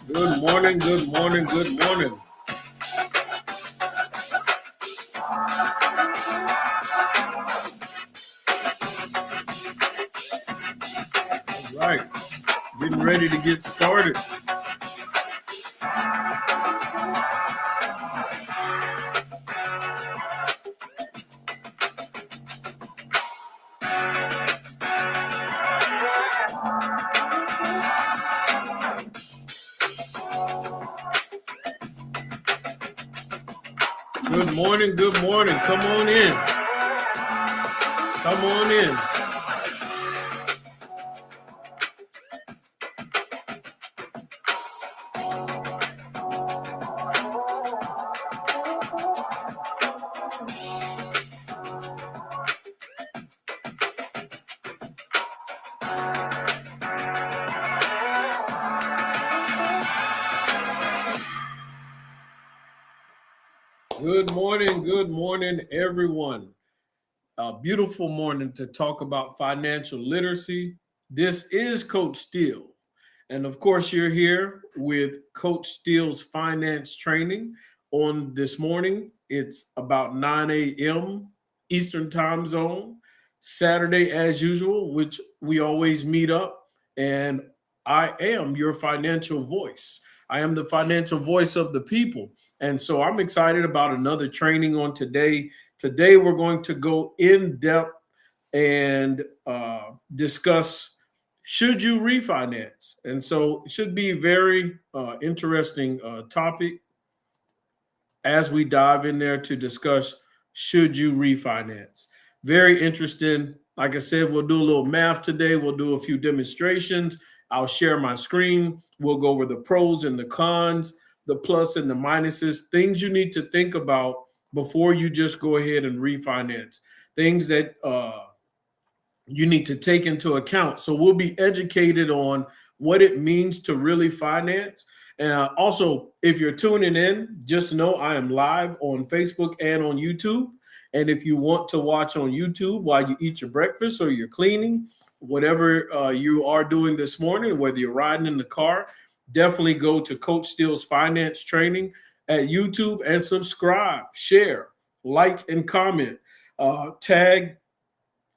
Good morning, good morning, good morning. All right, getting ready to get started. Good morning, good morning. Come on in. Come on in. Good morning, everyone. A beautiful morning to talk about financial literacy. This is Coach Steele. And of course, you're here with Coach Steele's finance training on this morning. It's about 9 a.m. Eastern time zone, Saturday as usual, which we always meet up. And I am your financial voice. I am the financial voice of the people. And so I'm excited about another training on today. Today, we're going to go in depth and discuss should you refinance. And so it should be a very interesting topic as we dive in there to discuss should you refinance. Very interesting. Like I said, we'll do a little math today. We'll do a few demonstrations. I'll share my screen. We'll go over the pros and the cons, the plus and the minuses, things you need to think about before you just go ahead and refinance. Things that you need to take into account. So we'll be educated on what it means to really finance. Also, if you're tuning in, just know I am live on Facebook and on YouTube. And if you want to watch on YouTube while you eat your breakfast or you're cleaning, whatever you are doing this morning, whether you're riding in the car, definitely go to Coach Steele's Finance Training at YouTube and subscribe, share, like, and comment. Tag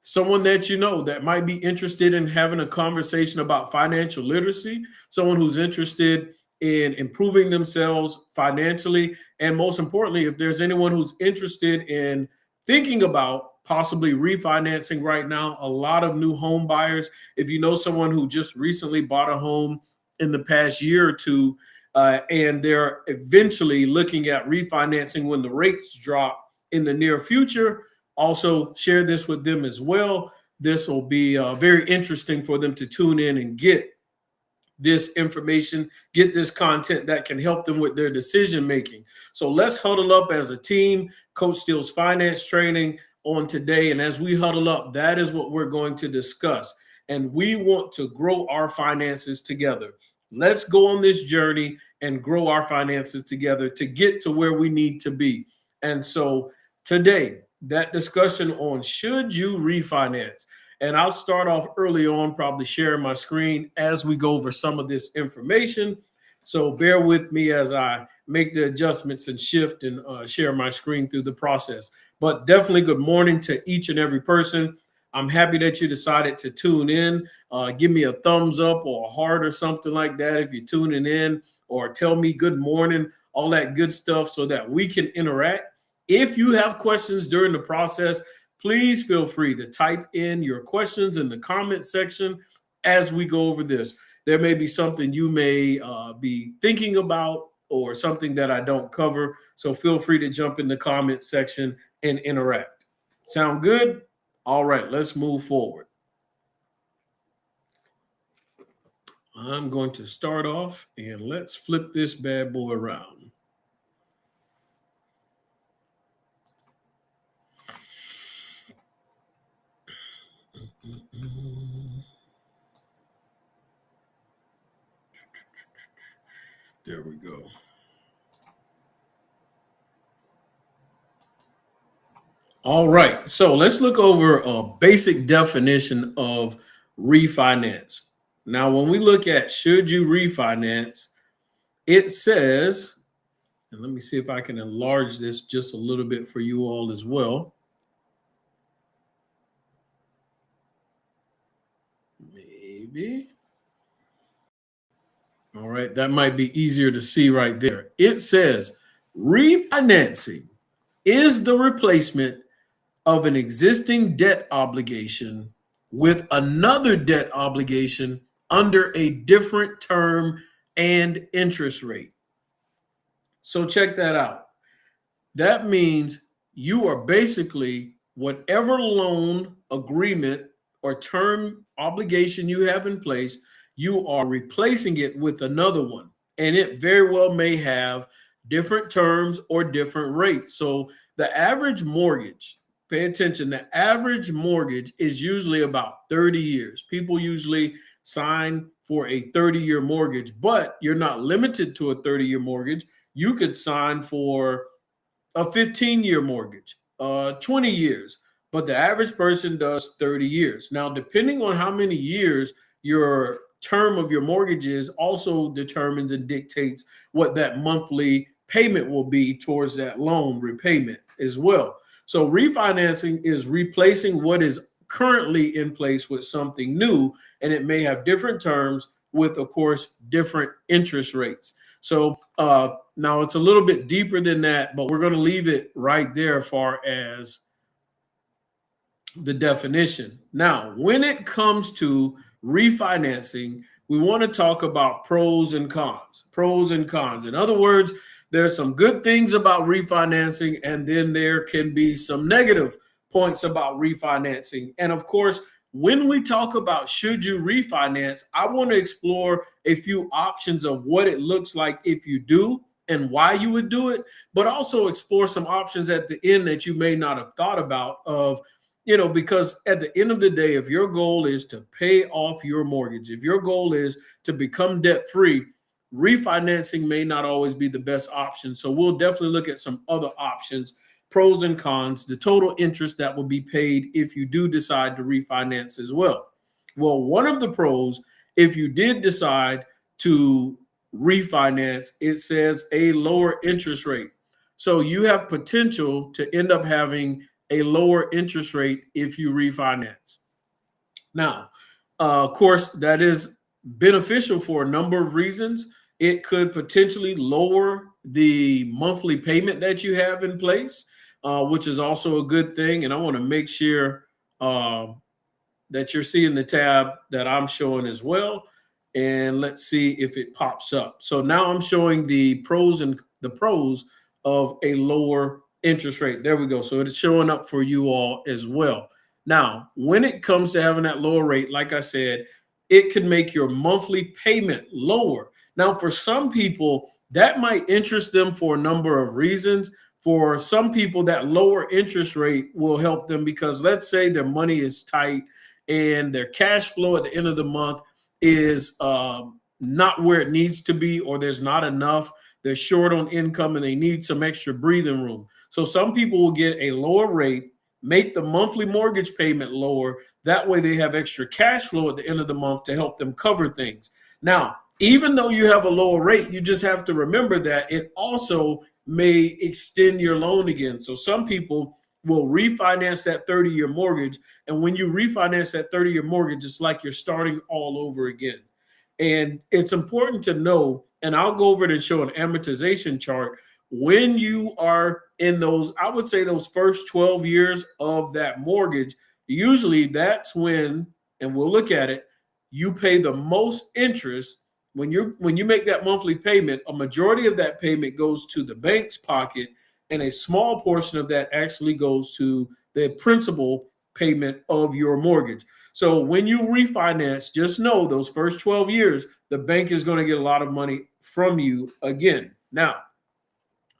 someone that you know that might be interested in having a conversation about financial literacy, someone who's interested in improving themselves financially, and most importantly, if there's anyone who's interested in thinking about possibly refinancing right now, a lot of new home buyers, if you know someone who just recently bought a home in the past year or two, and they're eventually looking at refinancing when the rates drop in the near future, also share this with them as well. This will be very interesting for them to tune in and get this information, get this content that can help them with their decision making. So let's huddle up as a team. Coach Steele's Finance Training on today. And as we huddle up, that is what we're going to discuss. And we want to grow our finances together. Let's go on this journey and grow our finances together to get to where we need to be. And so today, that discussion on should you refinance. And I'll start off early on, probably sharing my screen as we go over some of this information. So bear with me as I make the adjustments and shift and share my screen through the process. But definitely good morning to each and every person. I'm happy that you decided to tune in. Give me a thumbs up or a heart or something like that if you're tuning in, or tell me good morning, all that good stuff so that we can interact. If you have questions during the process, please feel free to type in your questions in the comment section as we go over this. There may be something you may be thinking about or something that I don't cover. So feel free to jump in the comment section and interact. Sound good? All right, let's move forward. I'm going to start off and let's flip this bad boy around. There we go. All right, so let's look over a basic definition of refinance. Now, when we look at should you refinance, it says, and let me see if I can enlarge this just a little bit for you all as well. Maybe. All right, that might be easier to see right there. It says refinancing is the replacement of an existing debt obligation with another debt obligation under a different term and interest rate. So check that out. That means you are basically whatever loan agreement or term obligation you have in place, you are replacing it with another one. And it very well may have different terms or different rates. So the average mortgage, pay attention, the average mortgage is usually about 30 years. People usually sign for a 30-year mortgage, but you're not limited to a 30-year mortgage. You could sign for a 15-year mortgage, 20 years, but the average person does 30 years. Now, depending on how many years your term of your mortgage is, also determines and dictates what that monthly payment will be towards that loan repayment as well. So refinancing is replacing what is currently in place with something new, and it may have different terms with, of course, different interest rates. So now it's a little bit deeper than that, but we're going to leave it right there as far as the definition. Now, when it comes to refinancing, we want to talk about pros and cons. Pros and cons. In other words, there's some good things about refinancing, and then there can be some negative points about refinancing. And of course, when we talk about should you refinance, I want to explore a few options of what it looks like if you do and why you would do it, but also explore some options at the end that you may not have thought about of, because at the end of the day, if your goal is to pay off your mortgage, if your goal is to become debt free, refinancing may not always be the best option. So we'll definitely look at some other options, pros and cons, the total interest that will be paid if you do decide to refinance as well. Well, one of the pros, if you did decide to refinance, it says a lower interest rate. So you have potential to end up having a lower interest rate if you refinance. Now, of course, that is beneficial for a number of reasons. It could potentially lower the monthly payment that you have in place, which is also a good thing. And I want to make sure that you're seeing the tab that I'm showing as well. And let's see if it pops up. So now I'm showing the pros of a lower interest rate. There we go. So it's showing up for you all as well. Now, when it comes to having that lower rate, like I said, it can make your monthly payment lower. Now, for some people, that might interest them for a number of reasons. For some people, that lower interest rate will help them because let's say their money is tight and their cash flow at the end of the month is not where it needs to be, or there's not enough. They're short on income and they need some extra breathing room. So some people will get a lower rate, make the monthly mortgage payment lower. That way they have extra cash flow at the end of the month to help them cover things. Now, even though you have a lower rate, you just have to remember that it also may extend your loan again. So some people will refinance that 30-year mortgage. And when you refinance that 30-year mortgage, it's like you're starting all over again. And it's important to know, and I'll go over it and show an amortization chart. When you are in those, I would say those first 12 years of that mortgage, usually that's when, and we'll look at it, you pay the most interest. When you make that monthly payment, a majority of that payment goes to the bank's pocket, and a small portion of that actually goes to the principal payment of your mortgage. So when you refinance, just know those first 12 years, the bank is going to get a lot of money from you again. Now,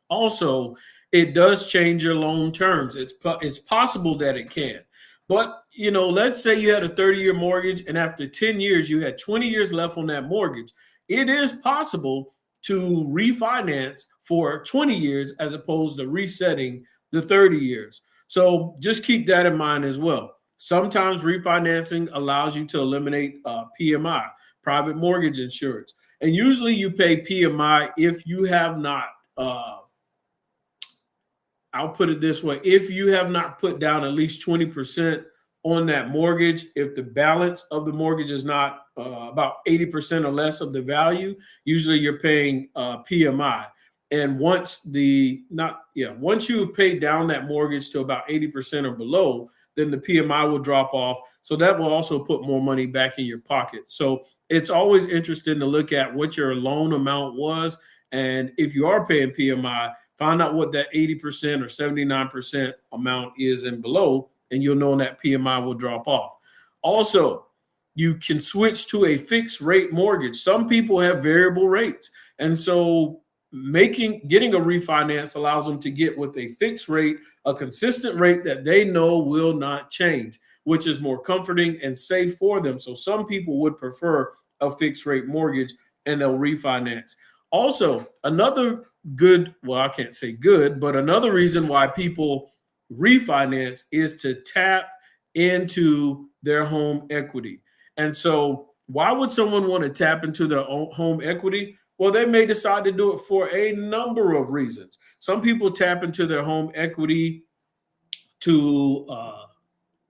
also, it does change your loan terms. It's possible that it can. But, let's say you had a 30-year mortgage and after 10 years, you had 20 years left on that mortgage. It is possible to refinance for 20 years as opposed to resetting the 30 years. So just keep that in mind as well. Sometimes refinancing allows you to eliminate PMI, private mortgage insurance. And usually you pay PMI if you have not, I'll put it this way, if you have not put down at least 20% on that mortgage, if the balance of the mortgage is not about 80% or less of the value, usually you're paying PMI. And once you've paid down that mortgage to about 80% or below, then the PMI will drop off. So that will also put more money back in your pocket. So it's always interesting to look at what your loan amount was. And if you are paying PMI, find out what that 80% or 79% amount is and below, and you'll know that PMI will drop off. Also, you can switch to a fixed rate mortgage. Some people have variable rates. And so getting a refinance allows them to get with a fixed rate, a consistent rate that they know will not change, which is more comforting and safe for them. So some people would prefer a fixed rate mortgage and they'll refinance. Also, another I can't say good, but another reason why people refinance is to tap into their home equity. And so why would someone want to tap into their own home equity? Well, they may decide to do it for a number of reasons. Some people tap into their home equity to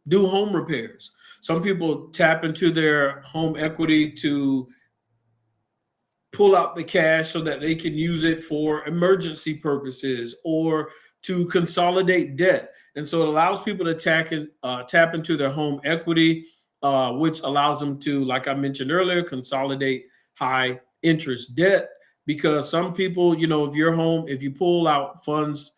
do home repairs. Some people tap into their home equity to pull out the cash so that they can use it for emergency purposes or to consolidate debt. And so it allows people to tap into their home equity, which allows them to, like I mentioned earlier, consolidate high interest debt. Because some people, if you pull out funds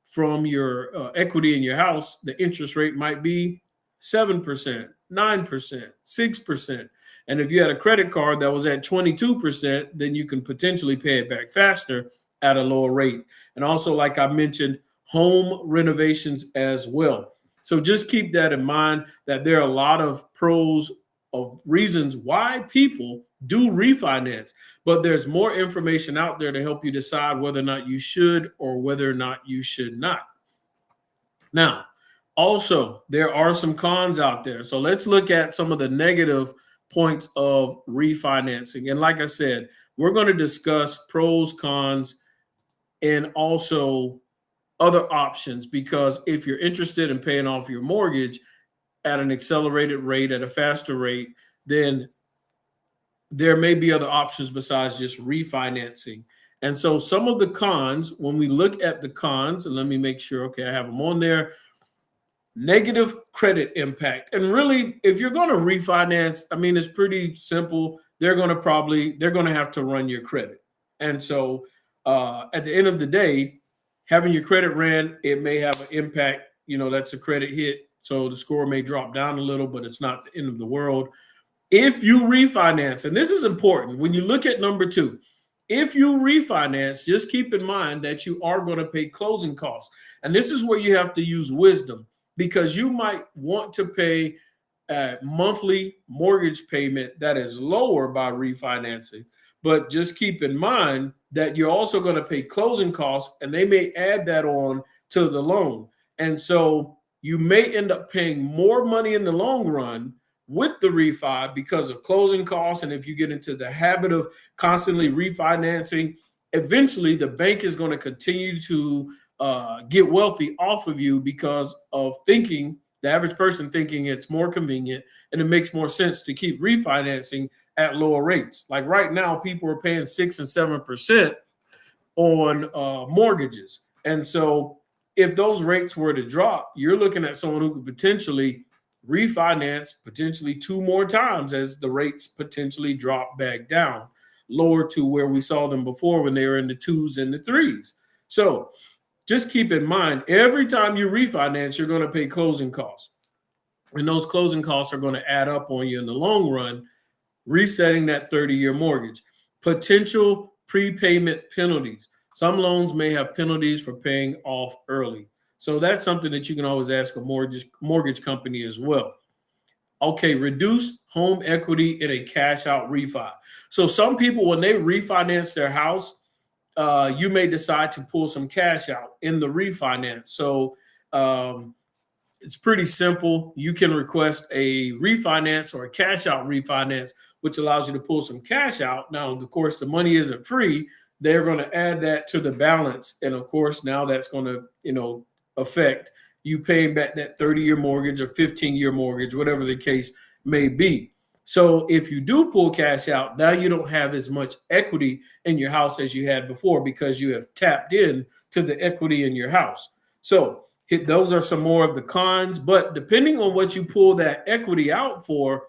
from your equity in your house, the interest rate might be 7%, 9%, 6%. And if you had a credit card that was at 22%, then you can potentially pay it back faster at a lower rate. And also, like I mentioned, home renovations as well. So just keep that in mind, that there are a lot of pros of reasons why people do refinance, but there's more information out there to help you decide whether or not you should or whether or not you should not. Now, also, there are some cons out there. So let's look at some of the negative points of refinancing. And like I said, we're going to discuss pros, cons, and also other options, because if you're interested in paying off your mortgage at an accelerated rate, at a faster rate, then there may be other options besides just refinancing. And so some of the cons, when we look at the cons, and let me make sure, okay, I have them on there. Negative credit impact. And really, if you're going to refinance, I mean, it's pretty simple. They're going to have to run your credit. And so at the end of the day, having your credit ran, it may have an impact. That's a credit hit. So the score may drop down a little, but it's not the end of the world. If you refinance, and this is important, when you look at number 2, if you refinance, just keep in mind that you are going to pay closing costs. And this is where you have to use wisdom, because you might want to pay a monthly mortgage payment that is lower by refinancing. But just keep in mind that you're also going to pay closing costs, and they may add that on to the loan. And so you may end up paying more money in the long run with the refi because of closing costs. And if you get into the habit of constantly refinancing, eventually the bank is going to continue to get wealthy off of you because of the average person thinking it's more convenient and it makes more sense to keep refinancing at lower rates. Like right now, people are paying 6 and 7% on mortgages. And so if those rates were to drop, you're looking at someone who could potentially refinance potentially 2 more times as the rates potentially drop back down lower to where we saw them before when they were in the 2s and the 3s. So just keep in mind, every time you refinance, you're going to pay closing costs. And those closing costs are going to add up on you in the long run, resetting that 30-year mortgage. Potential prepayment penalties. Some loans may have penalties for paying off early. So that's something that you can always ask a mortgage company as well. Okay, reduce home equity in a cash out refi. So some people, when they refinance their house, you may decide to pull some cash out in the refinance. So It's pretty simple. You can request a refinance or a cash out refinance, which allows you to pull some cash out. Now, of course, the money isn't free. They're going to add that to the balance. And of course, now that's going to, affect you paying back that 30-year mortgage or 15-year mortgage, whatever the case may be. So if you do pull cash out, now you don't have as much equity in your house as you had before because you have tapped in to the equity in your house. So those are some more of the cons, but depending on what you pull that equity out for,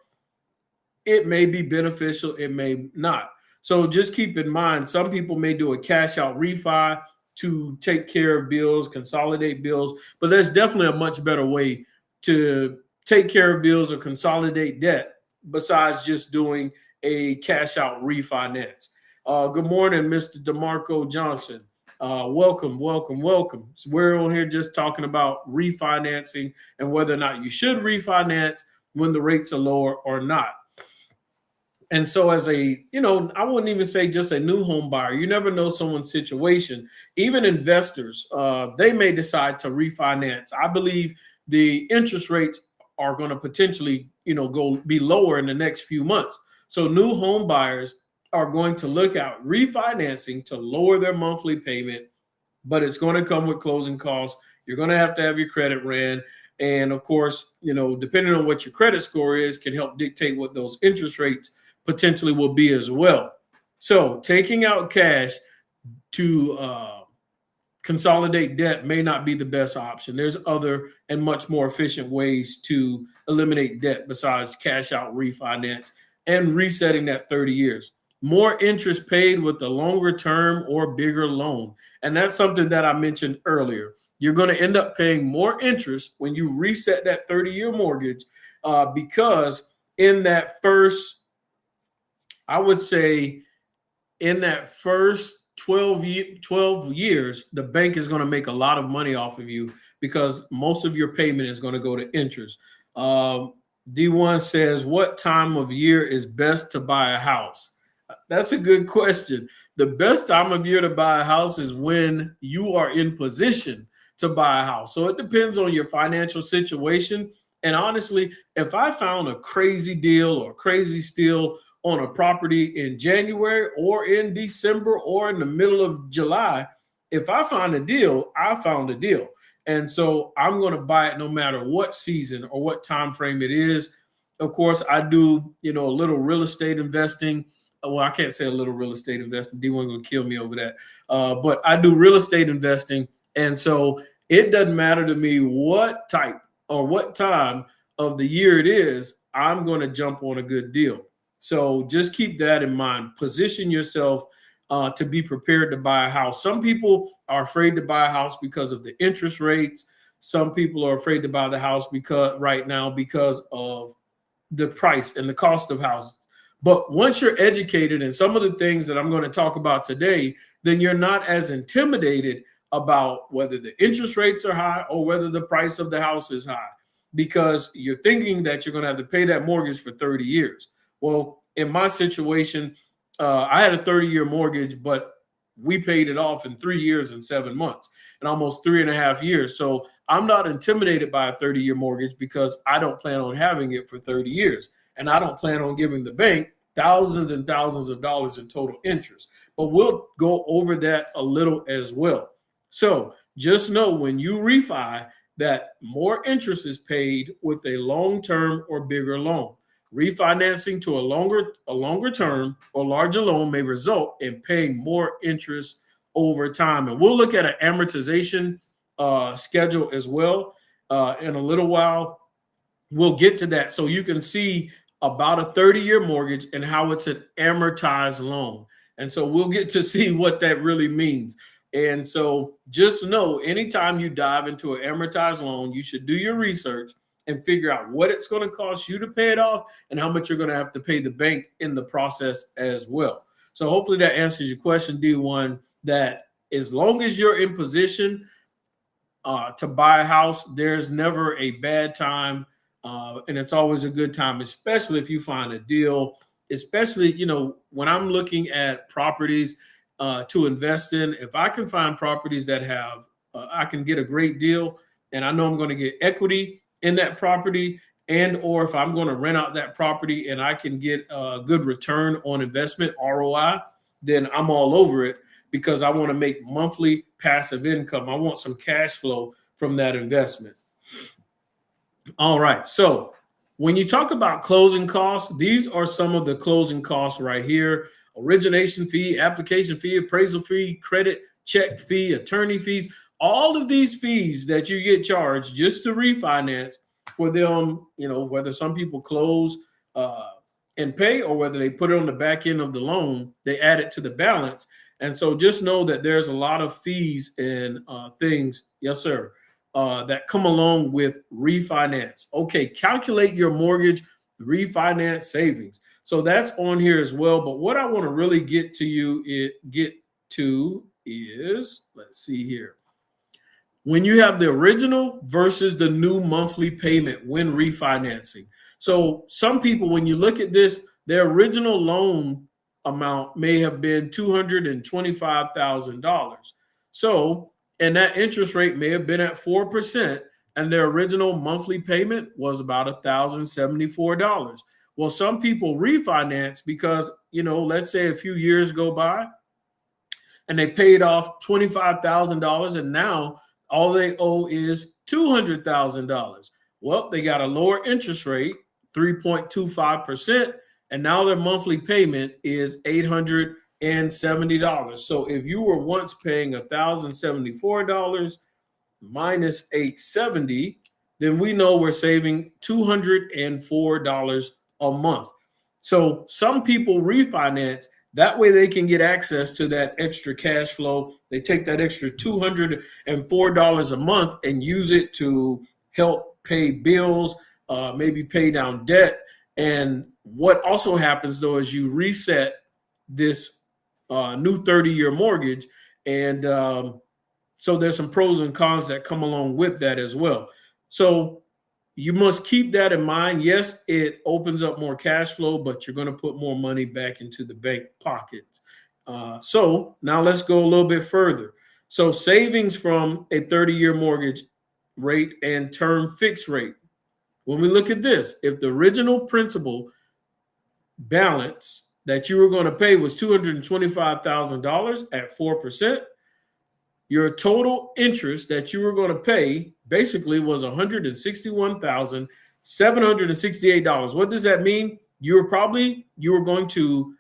it may be beneficial, it may not. So just keep in mind, some people may do a cash out refi to take care of bills, consolidate bills, but there's definitely a much better way to take care of bills or consolidate debt besides just doing a cash out refinance. Good morning, Mr. DeMarco Johnson. Welcome, welcome, welcome. So we're on here just talking about refinancing and whether or not you should refinance when the rates are lower or not. And so as I wouldn't even say just a new home buyer, you never know someone's situation. Even investors, they may decide to refinance. I believe the interest rates are going to potentially, go be lower in the next few months. So new home buyers are going to look at refinancing to lower their monthly payment, but it's going to come with closing costs. You're going to have your credit ran. And of course, depending on what your credit score is, can help dictate what those interest rates potentially will be as well. So taking out cash to consolidate debt may not be the best option. There's other and much more efficient ways to eliminate debt besides cash out refinance and resetting that 30 years. More interest paid with the longer term or bigger loan. And that's something that I mentioned earlier. You're going to end up paying more interest when you reset that 30-year mortgage because in that first, I would say in that first 12 years, the bank is going to make a lot of money off of you because most of your payment is going to go to interest. D1 says, what time of year is best to buy a house? That's a good question. The best time of year to buy a house is when you are in position to buy a house. So it depends on your financial situation. And honestly, if I found a crazy deal or crazy steal on a property in January or in December or in the middle of July, if I find a deal, I found a deal. And so I'm going to buy it no matter what season or what time frame it is. Of course, I do, a little real estate investing. Well, I can't say a little real estate investing. D1 going to kill me over that. But I do real estate investing. And so it doesn't matter to me what type or what time of the year it is, I'm going to jump on a good deal. So just keep that in mind. Position yourself to be prepared to buy a house. Some people are afraid to buy a house because of the interest rates. Some people are afraid to buy the house because of the price and the cost of houses. But once you're educated in some of the things that I'm going to talk about today, then you're not as intimidated about whether the interest rates are high or whether the price of the house is high, because you're thinking that you're going to have to pay that mortgage for 30 years. Well, in my situation, I had a 30-year mortgage, but we paid it off in 3 years and 7 months and almost 3.5 years. So I'm not intimidated by a 30-year mortgage because I don't plan on having it for 30 years. And I don't plan on giving the bank thousands and thousands of dollars in total interest. But we'll go over that a little as well. So just know when you refi that more interest is paid with a long-term or bigger loan. Refinancing to a longer term or larger loan may result in paying more interest over time. And we'll look at an amortization schedule as well in a little while. We'll get to that so you can see about a 30-year mortgage and how it's an amortized loan. And so we'll get to see what that really means. And so just know anytime you dive into an amortized loan, you should do your research and figure out what it's going to cost you to pay it off and how much you're going to have to pay the bank in the process as well. So hopefully that answers your question, D1, that as long as you're in position to buy a house, there's never a bad time. And it's always a good time, especially if you find a deal, especially, when I'm looking at properties to invest in, if I can find properties that have, I can get a great deal and I know I'm going to get equity in that property, and or if I'm going to rent out that property and I can get a good return on investment, ROI, then I'm all over it because I want to make monthly passive income. I want some cash flow from that investment. All right. So when you talk about closing costs, these are some of the closing costs right here: origination fee, application fee, appraisal fee, credit check fee, attorney fees, all of these fees that you get charged just to refinance for them, whether some people close and pay or whether they put it on the back end of the loan, they add it to the balance. And so just know that there's a lot of fees and things. Yes, sir. That come along with refinance. Okay, calculate your mortgage refinance savings. So that's on here as well. But what I want to really get to is, let's see here. When you have the original versus the new monthly payment when refinancing. So some people, when you look at this, their original loan amount may have been $225,000. So, and that interest rate may have been at 4%, and their original monthly payment was about $1,074. Well, some people refinance because, let's say a few years go by and they paid off $25,000, and now all they owe is $200,000. Well, they got a lower interest rate, 3.25%, and now their monthly payment is $870. So if you were once paying $1,074 minus $870, then we know we're saving $204 a month. So some people refinance. That way they can get access to that extra cash flow. They take that extra $204 a month and use it to help pay bills, maybe pay down debt. And what also happens, though, is you reset this new 30-year mortgage. And so there's some pros and cons that come along with that as well. So you must keep that in mind. Yes, it opens up more cash flow, but you're going to put more money back into the bank pocket. So now let's go a little bit further. So savings from a 30-year mortgage rate and term fixed rate. When we look at this, if the original principal balance that you were going to pay was $225,000 at 4%, your total interest that you were going to pay basically was $161,768. What does that mean? You were going to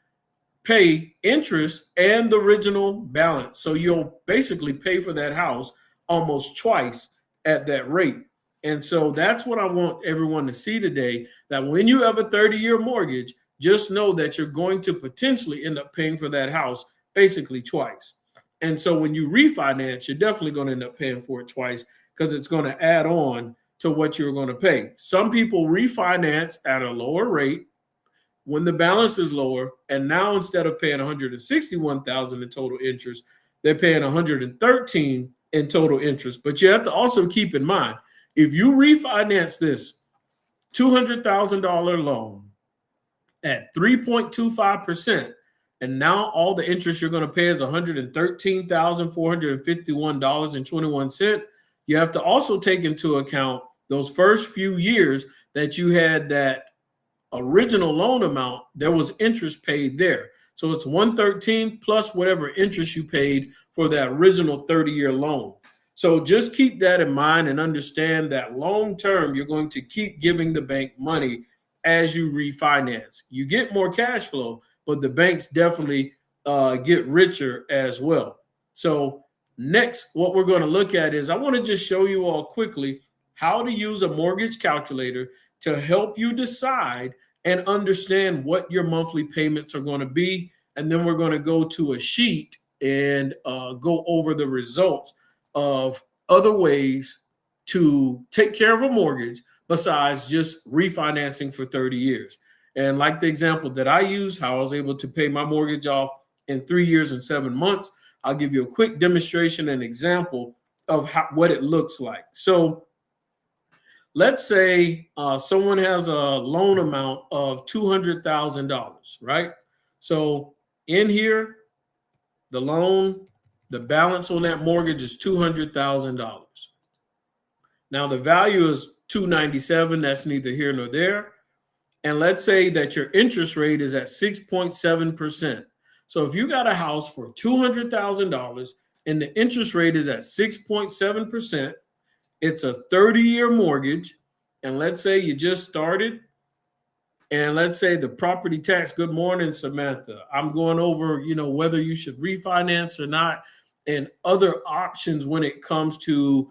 pay interest and the original balance. So you'll basically pay for that house almost twice at that rate. And so that's what I want everyone to see today, that when you have a 30-year mortgage, just know that you're going to potentially end up paying for that house basically twice. And so when you refinance, you're definitely going to end up paying for it twice because it's going to add on to what you're going to pay. Some people refinance at a lower rate when the balance is lower, and now instead of paying $161,000 in total interest, they're paying $113,000 in total interest. But you have to also keep in mind, if you refinance this $200,000 loan at 3.25%, and now all the interest you're going to pay is $113,451.21. You have to also take into account those first few years that you had that original loan amount. There was interest paid there. So it's 113 plus whatever interest you paid for that original 30-year loan. So just keep that in mind and understand that long term, you're going to keep giving the bank money as you refinance. You get more cash flow, but the banks definitely get richer as well. So next, what we're going to look at is I want to just show you all quickly how to use a mortgage calculator to help you decide and understand what your monthly payments are going to be. And then we're going to go to a sheet and go over the results of other ways to take care of a mortgage besides just refinancing for 30 years. And like the example that I use, how I was able to pay my mortgage off in 3 years and 7 months, I'll give you a quick demonstration and example of what it looks like. So let's say someone has a loan amount of $200,000, right? So in here, the balance on that mortgage is $200,000. Now the value is 297. That's neither here nor there. And let's say that your interest rate is at 6.7%. So if you got a house for $200,000 and the interest rate is at 6.7%, it's a 30-year mortgage. And let's say you just started, and let's say the property tax, good morning, Samantha. I'm going over, whether you should refinance or not, and other options when it comes to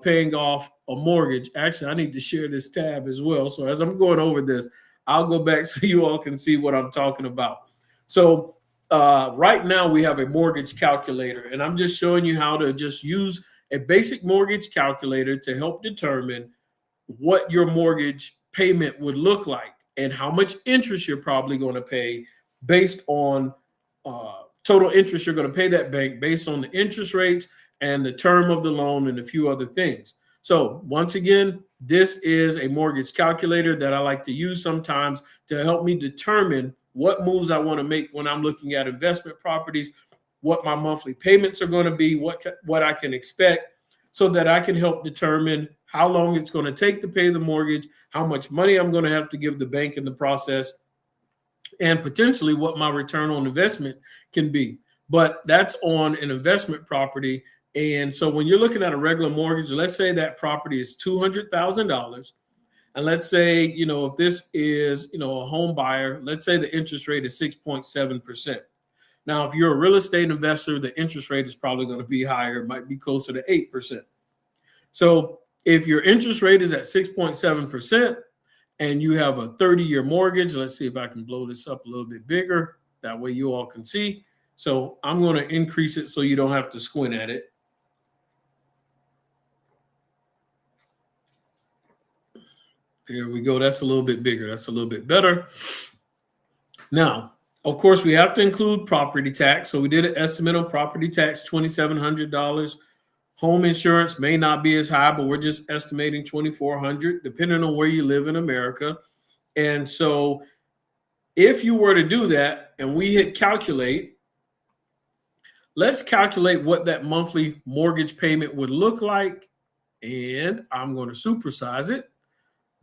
paying off a mortgage. Actually, I need to share this tab as well. So as I'm going over this, I'll go back so you all can see what I'm talking about. So right now we have a mortgage calculator, and I'm just showing you how to just use a basic mortgage calculator to help determine what your mortgage payment would look like and how much interest you're probably going to pay based on total interest you're going to pay that bank based on the interest rates and the term of the loan and a few other things. So once again, this is a mortgage calculator that I like to use sometimes to help me determine what moves I want to make when I'm looking at investment properties, what my monthly payments are going to be, what I can expect, so that I can help determine how long it's going to take to pay the mortgage, how much money I'm going to have to give the bank in the process, and potentially what my return on investment can be. But that's on an investment property. And so when you're looking at a regular mortgage, let's say that property is $200,000. And let's say, if this is, a home buyer, let's say the interest rate is 6.7%. Now, if you're a real estate investor, the interest rate is probably going to be higher. It might be closer to 8%. So if your interest rate is at 6.7% and you have a 30-year mortgage, let's see if I can blow this up a little bit bigger. That way you all can see. So I'm going to increase it so you don't have to squint at it. There we go. That's a little bit bigger. That's a little bit better. Now, of course, we have to include property tax. So we did an estimate on property tax, $2,700. Home insurance may not be as high, but we're just estimating $2,400, depending on where you live in America. And so if you were to do that and we hit calculate, let's calculate what that monthly mortgage payment would look like. And I'm going to supersize it.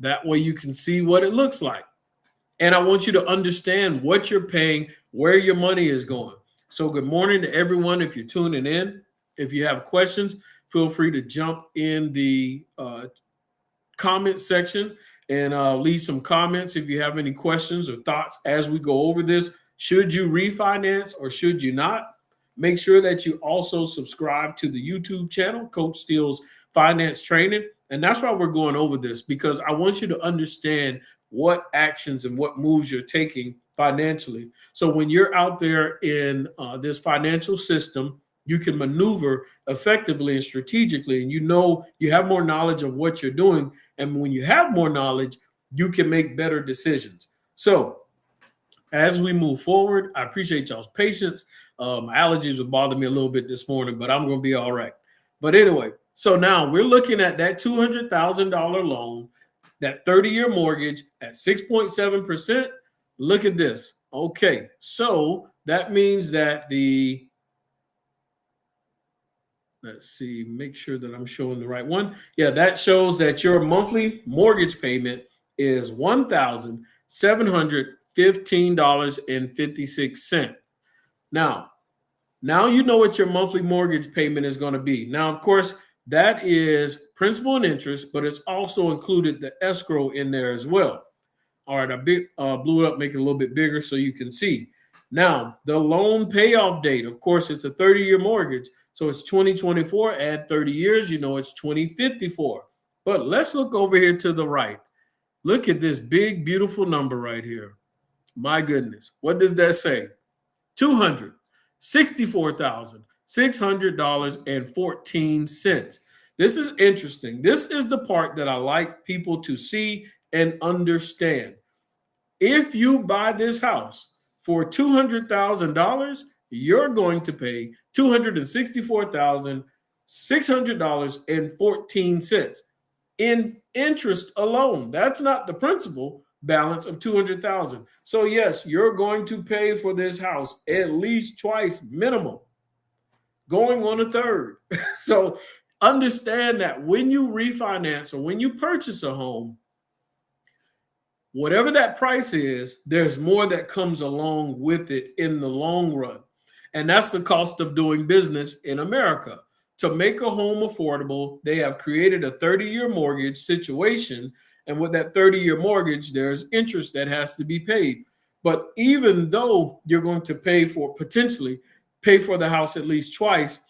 That way you can see what it looks like. And I want you to understand what you're paying, where your money is going. So good morning to everyone. If you're tuning in, if you have questions, feel free to jump in the comment section and leave some comments if you have any questions or thoughts as we go over this. Should you refinance or should you not? Make sure that you also subscribe to the YouTube channel, Coach Steele's Finance Training. And that's why we're going over this, because I want you to understand what actions and what moves you're taking financially. So when you're out there in this financial system, you can maneuver effectively and strategically, and you have more knowledge of what you're doing. And when you have more knowledge, you can make better decisions. So as we move forward, I appreciate y'all's patience. My allergies would bother me a little bit this morning, but I'm going to be all right. But anyway, so now we're looking at that $200,000 loan, that 30-year mortgage at 6.7%. Look at this. Okay, so that means that let's see, make sure that I'm showing the right one. Yeah, that shows that your monthly mortgage payment is $1,715.56. Now you know what your monthly mortgage payment is going to be. Now, of course, that is principal and interest, but it's also included the escrow in there as well. All right, I blew it up, make it a little bit bigger so you can see. Now, the loan payoff date, of course, it's a 30-year mortgage. So it's 2024, add 30 years, it's 2054. But let's look over here to the right. Look at this big, beautiful number right here. My goodness. What does that say? $264,600.14. This is interesting. This is the part that I like people to see and understand. If you buy this house for $200,000, you're going to pay $264,600.14 in interest alone. That's not the principal balance of $200,000. So yes, you're going to pay for this house at least twice minimum, going on a third. So understand that when you refinance or when you purchase a home, whatever that price is, there's more that comes along with it in the long run. And that's the cost of doing business in America. To make a home affordable, they have created a 30-year mortgage situation. And with that 30-year mortgage, there's interest that has to be paid. But even though you're going to potentially pay for the house at least twice,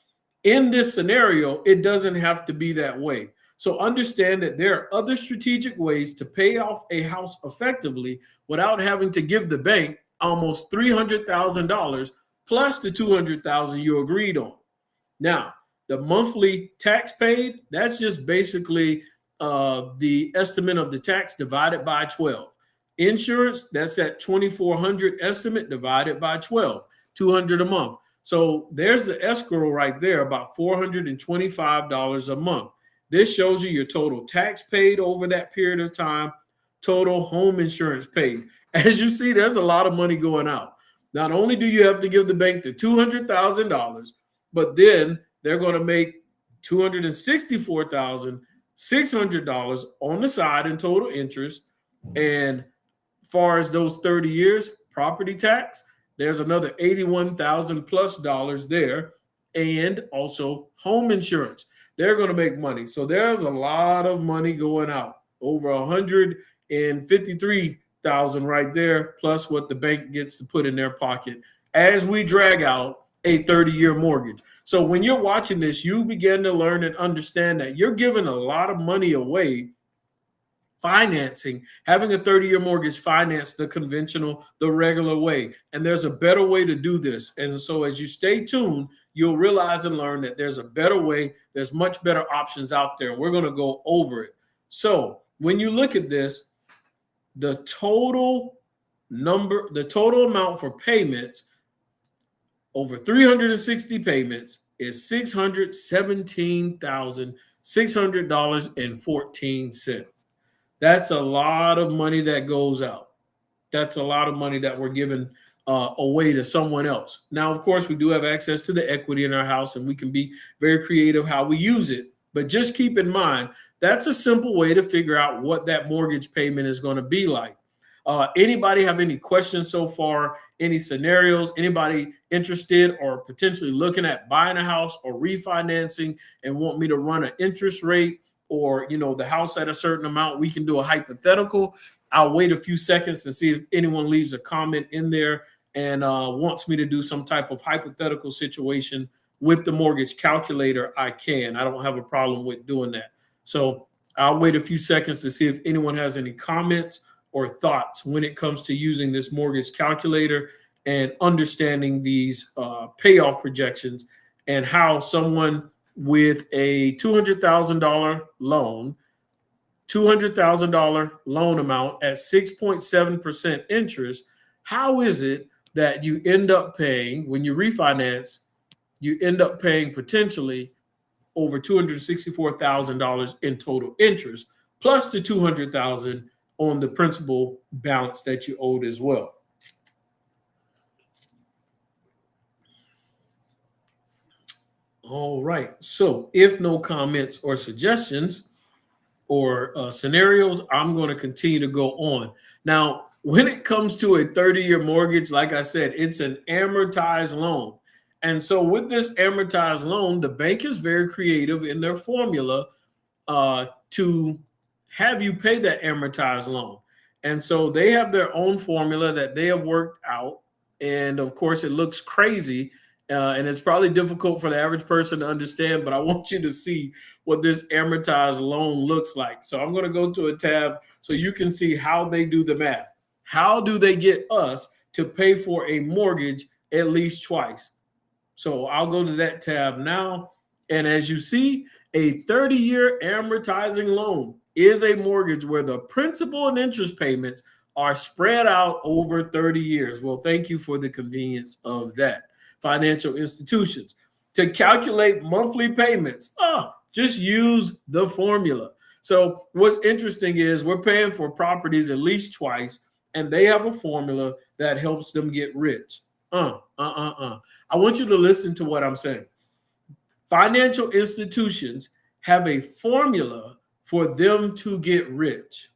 in this scenario, it doesn't have to be that way. So understand that there are other strategic ways to pay off a house effectively without having to give the bank almost $300,000 plus the $200,000 you agreed on. Now, the monthly tax paid, that's just basically the estimate of the tax divided by 12. Insurance, that's that 2,400 estimate divided by 12, 200 a month. So there's the escrow right there, about $425 a month. This shows you your total tax paid over that period of time, total home insurance paid. As you see, there's a lot of money going out. Not only do you have to give the bank the $200,000, but then they're going to make $264,600 on the side in total interest. And far as those 30 years, property tax, there's another $81,000 plus there, and also home insurance. They're going to make money. So there's a lot of money going out, over $153,000 right there, plus what the bank gets to put in their pocket as we drag out a 30-year mortgage. So when you're watching this, you begin to learn and understand that you're giving a lot of money away financing, having a 30-year mortgage finance the conventional, the regular way. And there's a better way to do this. And so as you stay tuned, you'll realize and learn that there's a better way. There's much better options out there. We're going to go over it. So when you look at this, the total amount for payments over 360 payments is $617,600.14. That's a lot of money that goes out. That's a lot of money that we're giving away to someone else. Now, of course, we do have access to the equity in our house, and we can be very creative how we use it. But just keep in mind, that's a simple way to figure out what that mortgage payment is going to be like. Anybody have any questions so far? Any scenarios? Anybody interested or potentially looking at buying a house or refinancing and want me to run an interest rate, or the house at a certain amount? We can do a hypothetical. I'll wait a few seconds to see if anyone leaves a comment in there and wants me to do some type of hypothetical situation with the mortgage calculator. I don't have a problem with doing that. So I'll wait a few seconds to see if anyone has any comments or thoughts when it comes to using this mortgage calculator and understanding these payoff projections, and how someone with a $200,000 loan, $200,000 loan amount at 6.7% interest, how is it that you end up paying, when you refinance, you end up paying potentially over $264,000 in total interest, plus the $200,000 on the principal balance that you owed as well? All right. So if no comments or suggestions or scenarios, I'm going to continue to go on. Now, when it comes to a 30-year mortgage, like I said, it's an amortized loan. And so with this amortized loan, the bank is very creative in their formula to have you pay that amortized loan. And so they have their own formula that they have worked out. And of course, it looks crazy. And it's probably difficult for the average person to understand, but I want you to see what this amortized loan looks like. So I'm going to go to a tab so you can see how they do the math. How do they get us to pay for a mortgage at least twice? So I'll go to that tab now. And as you see, a 30-year amortizing loan is a mortgage where the principal and interest payments are spread out over 30 years. Well, thank you for the convenience of that. Financial institutions. To calculate monthly payments, just use the formula. So what's interesting is we're paying for properties at least twice, and they have a formula that helps them get rich. I want you to listen to what I'm saying. Financial institutions have a formula for them to get rich,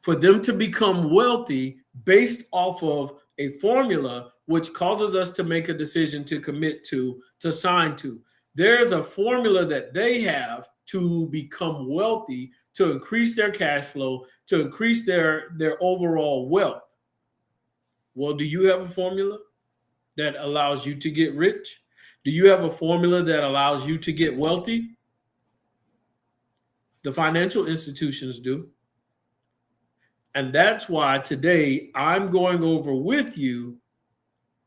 for them to become wealthy based off of a formula which causes us to make a decision to commit to sign to. There's a formula that they have to become wealthy, to increase their cash flow, to increase their overall wealth. Well, do you have a formula that allows you to get rich? Do you have a formula that allows you to get wealthy? The financial institutions do. And that's why today I'm going over with you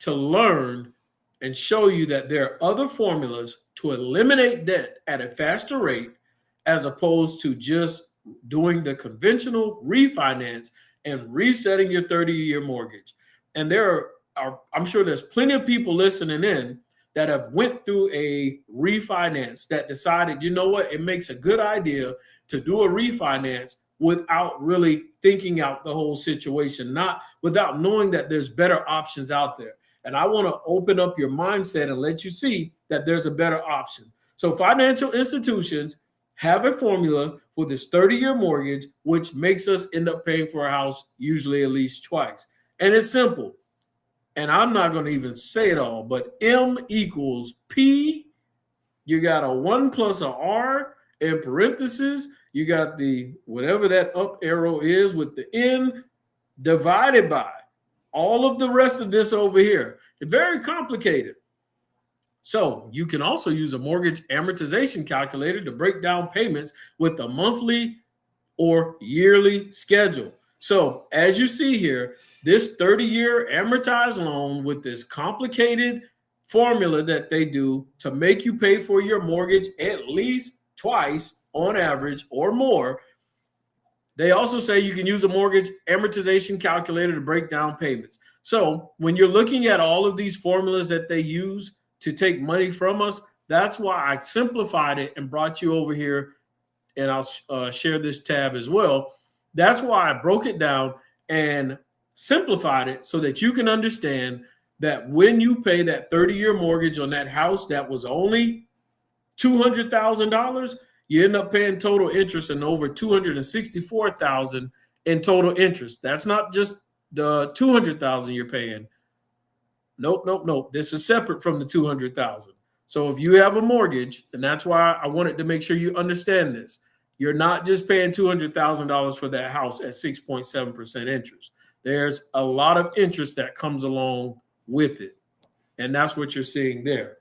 to learn and show you that there are other formulas to eliminate debt at a faster rate, as opposed to just doing the conventional refinance and resetting your 30-year mortgage. And there are, I'm sure there's plenty of people listening in that have went through a refinance that decided, you know what, it makes a good idea to do a refinance without really thinking out the whole situation, not without knowing that there's better options out there. And I want to open up your mindset and let you see that there's a better option. So financial institutions have a formula for this 30-year mortgage, which makes us end up paying for a house usually at least twice. And it's simple. And I'm not going to even say it all, but M equals P. You got a 1 plus a R in parentheses. You got the whatever that up arrow is with the N divided by all of the rest of this over here. It's very complicated. So you can also use a mortgage amortization calculator to break down payments with a monthly or yearly schedule. So as you see here, this 30-year amortized loan with this complicated formula that they do to make you pay for your mortgage at least twice on average or more. They also say you can use a mortgage amortization calculator to break down payments. So when you're looking at all of these formulas that they use to take money from us, that's why I simplified it and brought you over here, and I'll share this tab as well. That's why I broke it down and simplified it so that you can understand that when you pay that 30-year mortgage on that house that was only $200,000, you end up paying total interest and over $264,000 in total interest. That's not just the $200,000 you're paying. Nope. This is separate from the $200,000. So if you have a mortgage, and that's why I wanted to make sure you understand this, you're not just paying $200,000 for that house at 6.7% interest. There's a lot of interest that comes along with it. And that's what you're seeing there.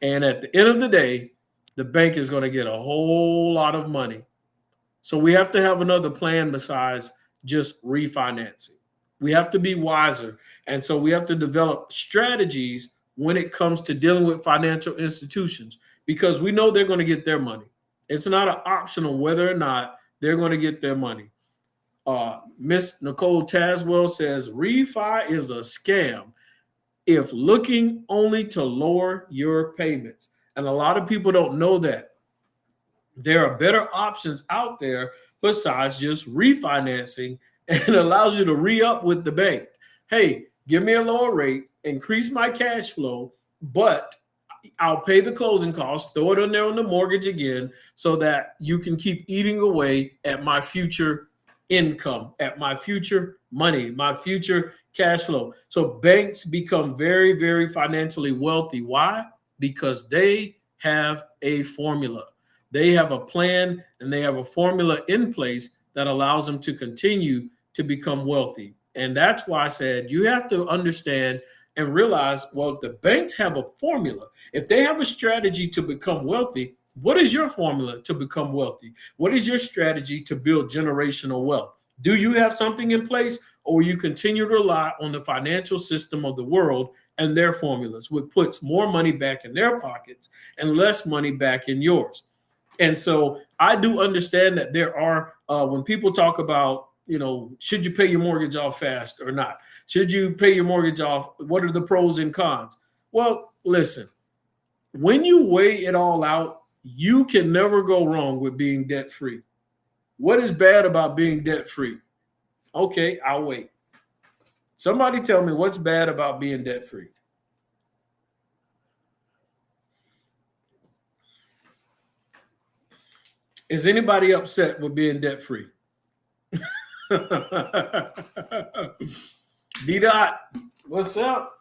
And at the end of the day, the bank is going to get a whole lot of money. So we have to have another plan besides just refinancing. We have to be wiser. And so we have to develop strategies when it comes to dealing with financial institutions, because we know they're going to get their money. It's not an optional whether or not they're going to get their money. Miss Nicole Taswell says, refi is a scam if looking only to lower your payments. And a lot of people don't know that. There are better options out there besides just refinancing, and it allows you to re-up with the bank. Hey, give me a lower rate, increase my cash flow, but I'll pay the closing costs, throw it in there on the mortgage again, so that you can keep eating away at my future income, at my future money, my future cash flow. So banks become very, very financially wealthy. Why? Because they have a formula. They have a plan and they have a formula in place that allows them to continue to become wealthy. And that's why I said you have to understand and realize, well, the banks have a formula. If they have a strategy to become wealthy, what is your formula to become wealthy? What is your strategy to build generational wealth? Do you have something in place, or will you continue to rely on the financial system of the world and their formulas, which puts more money back in their pockets and less money back in yours? And so I do understand that there are, when people talk about, should you pay your mortgage off fast or not? Should you pay your mortgage off? What are the pros and cons? Well, listen, when you weigh it all out, you can never go wrong with being debt free. What is bad about being debt free? Okay, I'll wait. Somebody tell me what's bad about being debt free. Is anybody upset with being debt free? D Dot, what's up?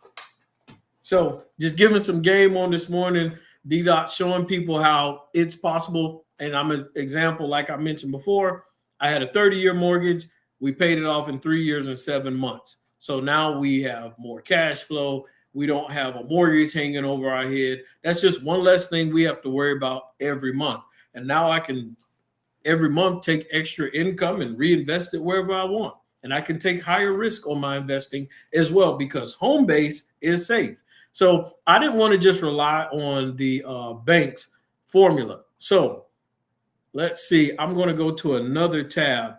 So just giving some game on this morning. D Dot showing people how it's possible. And I'm an example, like I mentioned before. I had a 30-year mortgage. We paid it off in 3 years and 7 months. So now we have more cash flow. We don't have a mortgage hanging over our head. That's just one less thing we have to worry about every month. And now I can every month take extra income and reinvest it wherever I want. And I can take higher risk on my investing as well because home base is safe. So I didn't want to just rely on the bank's formula. So let's see. I'm going to go to another tab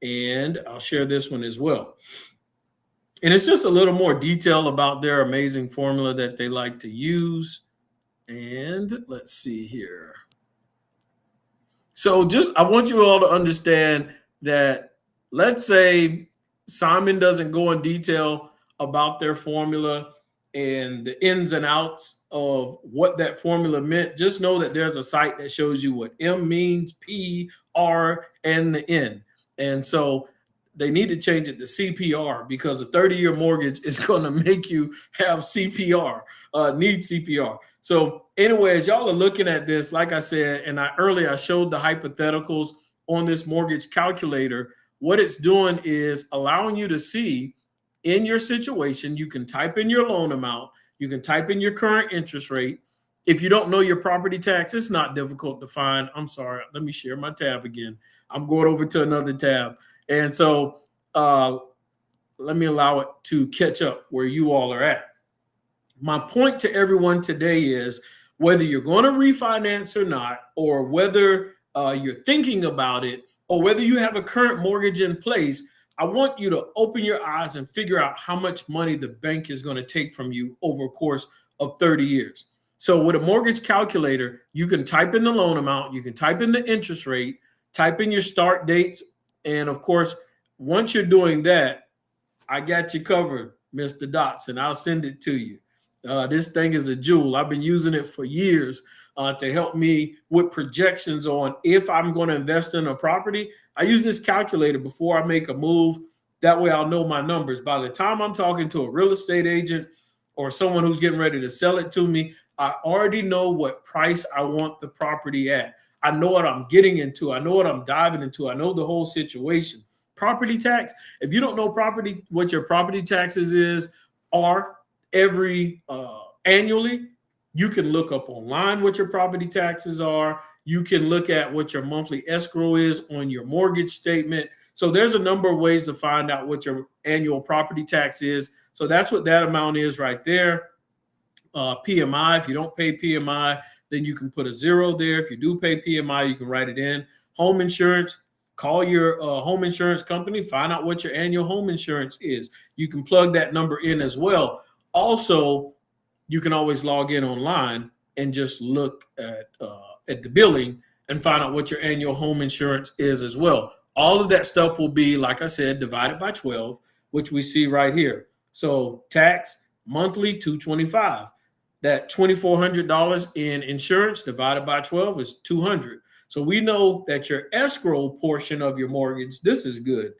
and I'll share this one as well. And it's just a little more detail about their amazing formula that they like to use. And let's see here. So just I want you all to understand that let's say Simon doesn't go in detail about their formula and the ins and outs of what that formula meant. Just know that there's a site that shows you what M means, P, R, and the N. And so they need to change it to CPR because a 30-year mortgage is going to make you have CPR, need CPR. So anyway, as y'all are looking at this, like I said, and I showed the hypotheticals on this mortgage calculator. What it's doing is allowing you to see in your situation, you can type in your loan amount, you can type in your current interest rate. If you don't know your property tax, it's not difficult to find. I'm sorry, let me share my tab again. I'm going over to another tab. And so let me allow it to catch up where you all are at. My point to everyone today is whether you're going to refinance or not, or whether you're thinking about it, or whether you have a current mortgage in place, I want you to open your eyes and figure out how much money the bank is going to take from you over a course of 30 years. So with a mortgage calculator, you can type in the loan amount, you can type in the interest rate, type in your start dates. And of course, once you're doing that, I got you covered, Mr. Dots, and I'll send it to you. This thing is a jewel. I've been using it for years to help me with projections on if I'm going to invest in a property. I use this calculator before I make a move. That way I'll know my numbers. By the time I'm talking to a real estate agent or someone who's getting ready to sell it to me, I already know what price I want the property at. I know what I'm getting into. I know what I'm diving into. I know the whole situation. Property tax, if you don't know what your property taxes are every annually, you can look up online what your property taxes are. You can look at what your monthly escrow is on your mortgage statement. So there's a number of ways to find out what your annual property tax is. So that's what that amount is right there. PMI, if you don't pay PMI, then you can put a 0 there. If you do pay PMI, you can write it in. Home insurance, call your home insurance company, find out what your annual home insurance is. You can plug that number in as well. Also, you can always log in online and just look at the billing and find out what your annual home insurance is as well. All of that stuff will be, like I said, divided by 12, which we see right here. So tax monthly $225. That $2,400 in insurance divided by 12 is $200. So we know that your escrow portion of your mortgage, this is good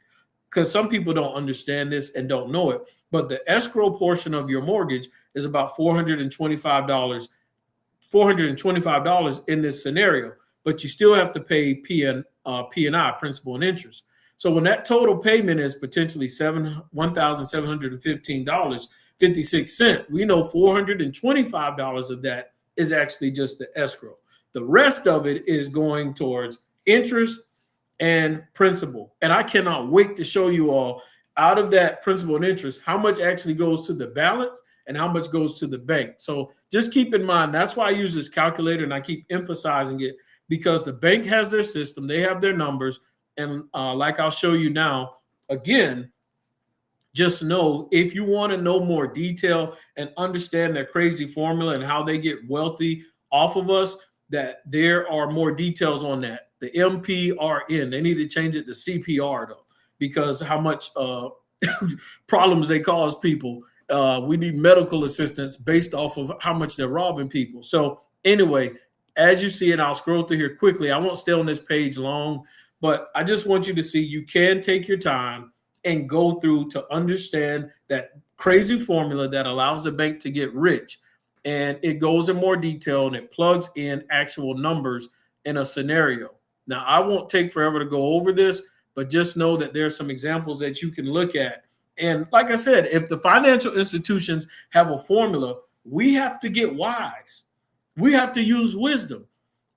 because some people don't understand this and don't know it. But the escrow portion of your mortgage is about $425 in this scenario, but you still have to pay P&I, principal and interest. So when that total payment is potentially $1,715.56, we know $425 of that is actually just the escrow. The rest of it is going towards interest and principal. And I cannot wait to show you all out of that principal and interest, how much actually goes to the balance and how much goes to the bank. So just keep in mind, that's why I use this calculator and I keep emphasizing it because the bank has their system, they have their numbers. And like I'll show you now, again, just know if you want to know more detail and understand their crazy formula and how they get wealthy off of us, that there are more details on that. The MPRN, they need to change it to CPR though, because how much problems they cause people. We need medical assistance based off of how much they're robbing people. So anyway, as you see, and I'll scroll through here quickly. I won't stay on this page long, but I just want you to see you can take your time and go through to understand that crazy formula that allows the bank to get rich. And it goes in more detail and it plugs in actual numbers in a scenario. Now, I won't take forever to go over this, but just know that there are some examples that you can look at. And like I said, if the financial institutions have a formula, we have to get wise. We have to use wisdom.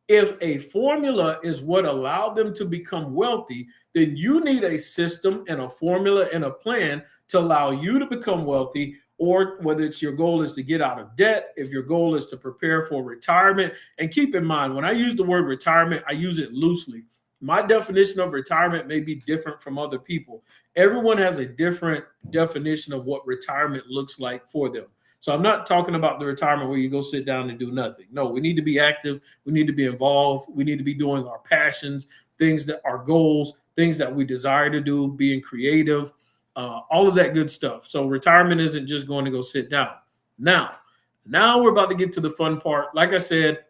If a formula is what allowed them to become wealthy, then you need a system and a formula and a plan to allow you to become wealthy, or whether it's your goal is to get out of debt, if your goal is to prepare for retirement. And keep in mind, when I use the word retirement, I use it loosely. My definition of retirement may be different from other people. Everyone has a different definition of what retirement looks like for them. So I'm not talking about the retirement where you go sit down and do nothing. No, we need to be active. We need to be involved. We need to be doing our passions, things that our goals, things that we desire to do, being creative, all of that good stuff. So retirement isn't just going to go sit down. Now we're about to get to the fun part. Like I said,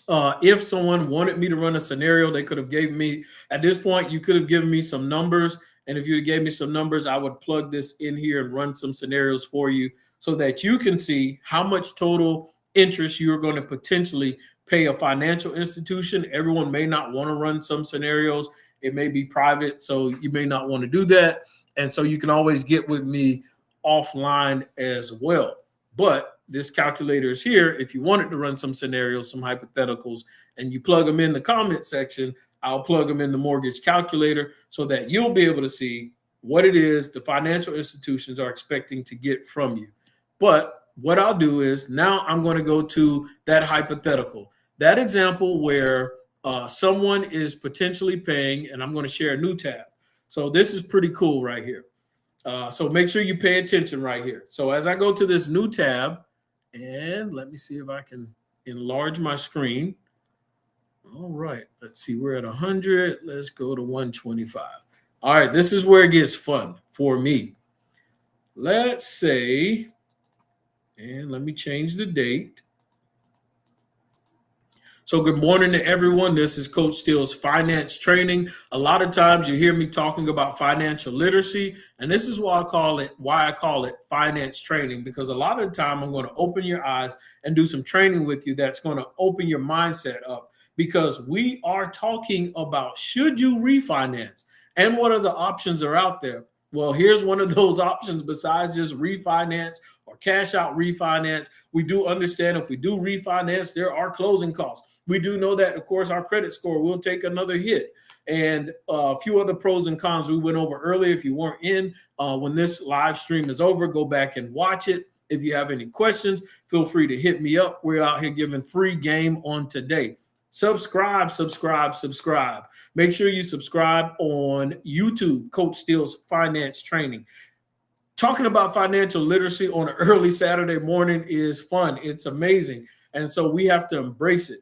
if someone wanted me to run a scenario, they could have given me, at this point, you could have given me some numbers. And if you gave me some numbers, I would plug this in here and run some scenarios for you so that you can see how much total interest you're going to potentially pay a financial institution. Everyone may not want to run some scenarios. It may be private, so you may not want to do that. And so you can always get with me offline as well. But this calculator is here. If you wanted to run some scenarios, some hypotheticals, and you plug them in the comment section, I'll plug them in the mortgage calculator so that you'll be able to see what it is the financial institutions are expecting to get from you. But what I'll do is now I'm going to go to that hypothetical, that example where someone is potentially paying, and I'm going to share a new tab. So this is pretty cool right here. So make sure you pay attention right here. So as I go to this new tab, and let me see if I can enlarge my screen. All right, let's see, we're at 100. Let's go to 125. All right, this is where it gets fun for me. Let's say, and let me change the date. So good morning to everyone. This is Coach Steele's finance training. A lot of times you hear me talking about financial literacy, and this is why I call it finance training, because a lot of the time I'm going to open your eyes and do some training with you that's going to open your mindset up, because we are talking about, should you refinance and what are the options are out there? Well, here's one of those options besides just refinance or cash out refinance. We do understand if we do refinance, there are closing costs. We do know that, of course, our credit score will take another hit. And a few other pros and cons we went over earlier. If you weren't in, when this live stream is over, go back and watch it. If you have any questions, feel free to hit me up. We're out here giving free game on today. Subscribe. Make sure you subscribe on YouTube, Coach Steele's Finance Training. Talking about financial literacy on an early Saturday morning is fun. It's amazing. And so we have to embrace it.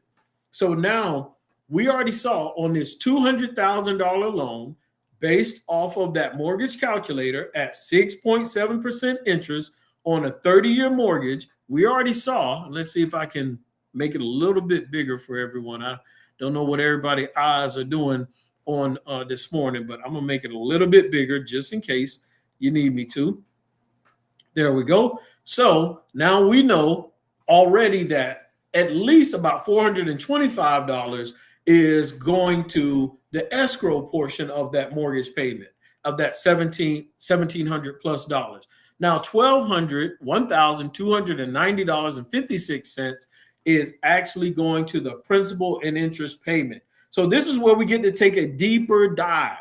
So now we already saw on this $200,000 loan, based off of that mortgage calculator at 6.7% interest on a 30-year mortgage, we already saw, let's see if I can make it a little bit bigger for everyone. I don't know what everybody's eyes are doing on this morning, but I'm going to make it a little bit bigger just in case you need me to. There we go. So now we know already that at least about $425 is going to the escrow portion of that mortgage payment, of that $1,700 plus dollars. Now, $1,290.56 is actually going to the principal and interest payment. So this is where we get to take a deeper dive.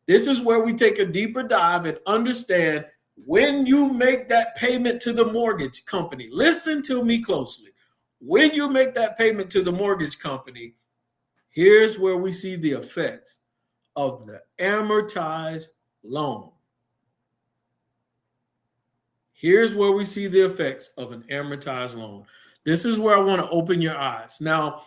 This is where we take a deeper dive and understand when you make that payment to the mortgage company. Listen to me closely. When you make that payment to the mortgage company, here's where we see the effects of the amortized loan. Here's where we see the effects of an amortized loan. This is where I want to open your eyes. Now,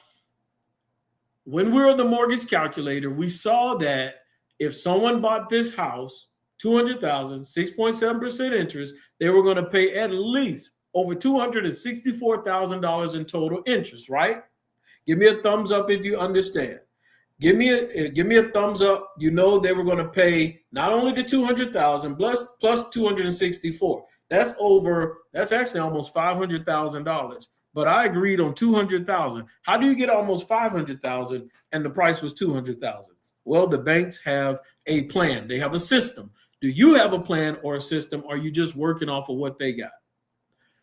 when we were on the mortgage calculator, we saw that if someone bought this house, $200,000, 6.7% interest, they were going to pay at least over $264,000 in total interest, right? Give me a thumbs up if you understand. Give me a thumbs up. You know they were going to pay not only the 200,000 plus 264. That's actually almost $500,000. But I agreed on 200,000. How do you get almost 500,000 and the price was 200,000? Well, the banks have a plan. They have a system. Do you have a plan or a system? Or are you just working off of what they got?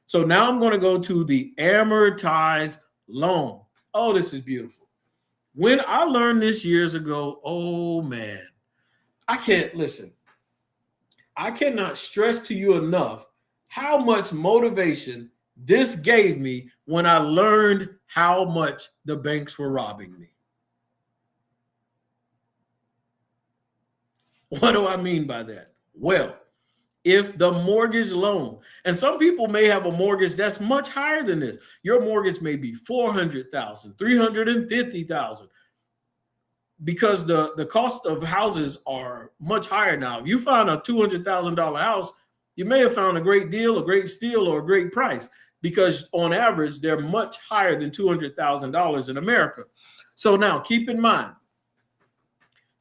So now I'm going to go to the amortized loan. Oh, this is beautiful. When I learned this years ago, oh man, I cannot stress to you enough how much motivation this gave me when I learned how much the banks were robbing me. What do I mean by that? Well, if the mortgage loan, and some people may have a mortgage that's much higher than this. Your mortgage may be 400,000, 350,000, because the cost of houses are much higher now. If you find a $200,000 house, you may have found a great deal, a great steal, or a great price, because on average, they're much higher than $200,000 in America. So now keep in mind,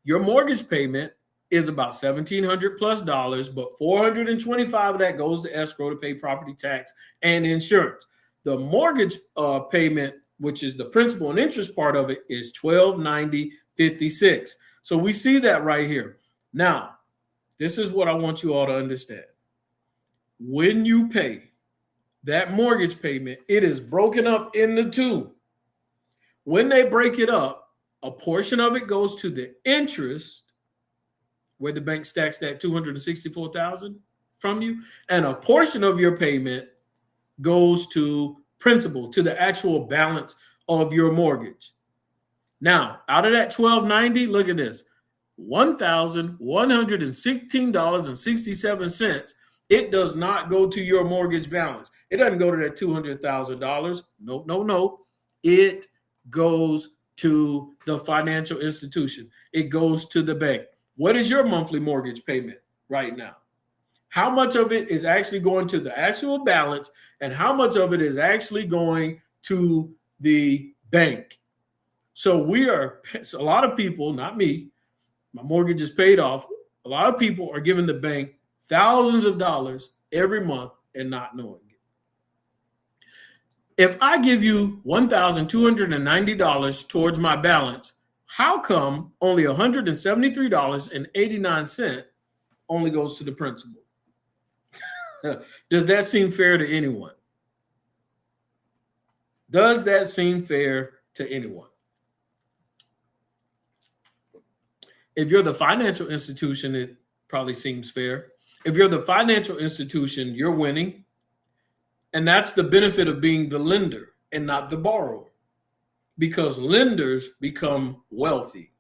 your mortgage payment is about $1,700 plus, but $425 of that goes to escrow to pay property tax and insurance. The mortgage payment, which is the principal and interest part of it, is $1,290.56. So we see that right here. Now, this is what I want you all to understand. When you pay that mortgage payment, it is broken up into two. When they break it up, a portion of it goes to the interest, where the bank stacks that $264,000 from you, and a portion of your payment goes to principal, to the actual balance of your mortgage. Now, out of that $1,290, look at this, $1,116.67. It does not go to your mortgage balance. It doesn't go to that $200,000. No. It goes to the financial institution. It goes to the bank. What is your monthly mortgage payment right now? How much of it is actually going to the actual balance, and how much of it is actually going to the bank? So a lot of people, not me, my mortgage is paid off. A lot of people are giving the bank thousands of dollars every month and not knowing it. If I give you $1,290 towards my balance, how come only $173.89 only goes to the principal? Does that seem fair to anyone? Does that seem fair to anyone? If you're the financial institution, it probably seems fair. If you're the financial institution, you're winning. And that's the benefit of being the lender and not the borrower, because lenders become wealthy.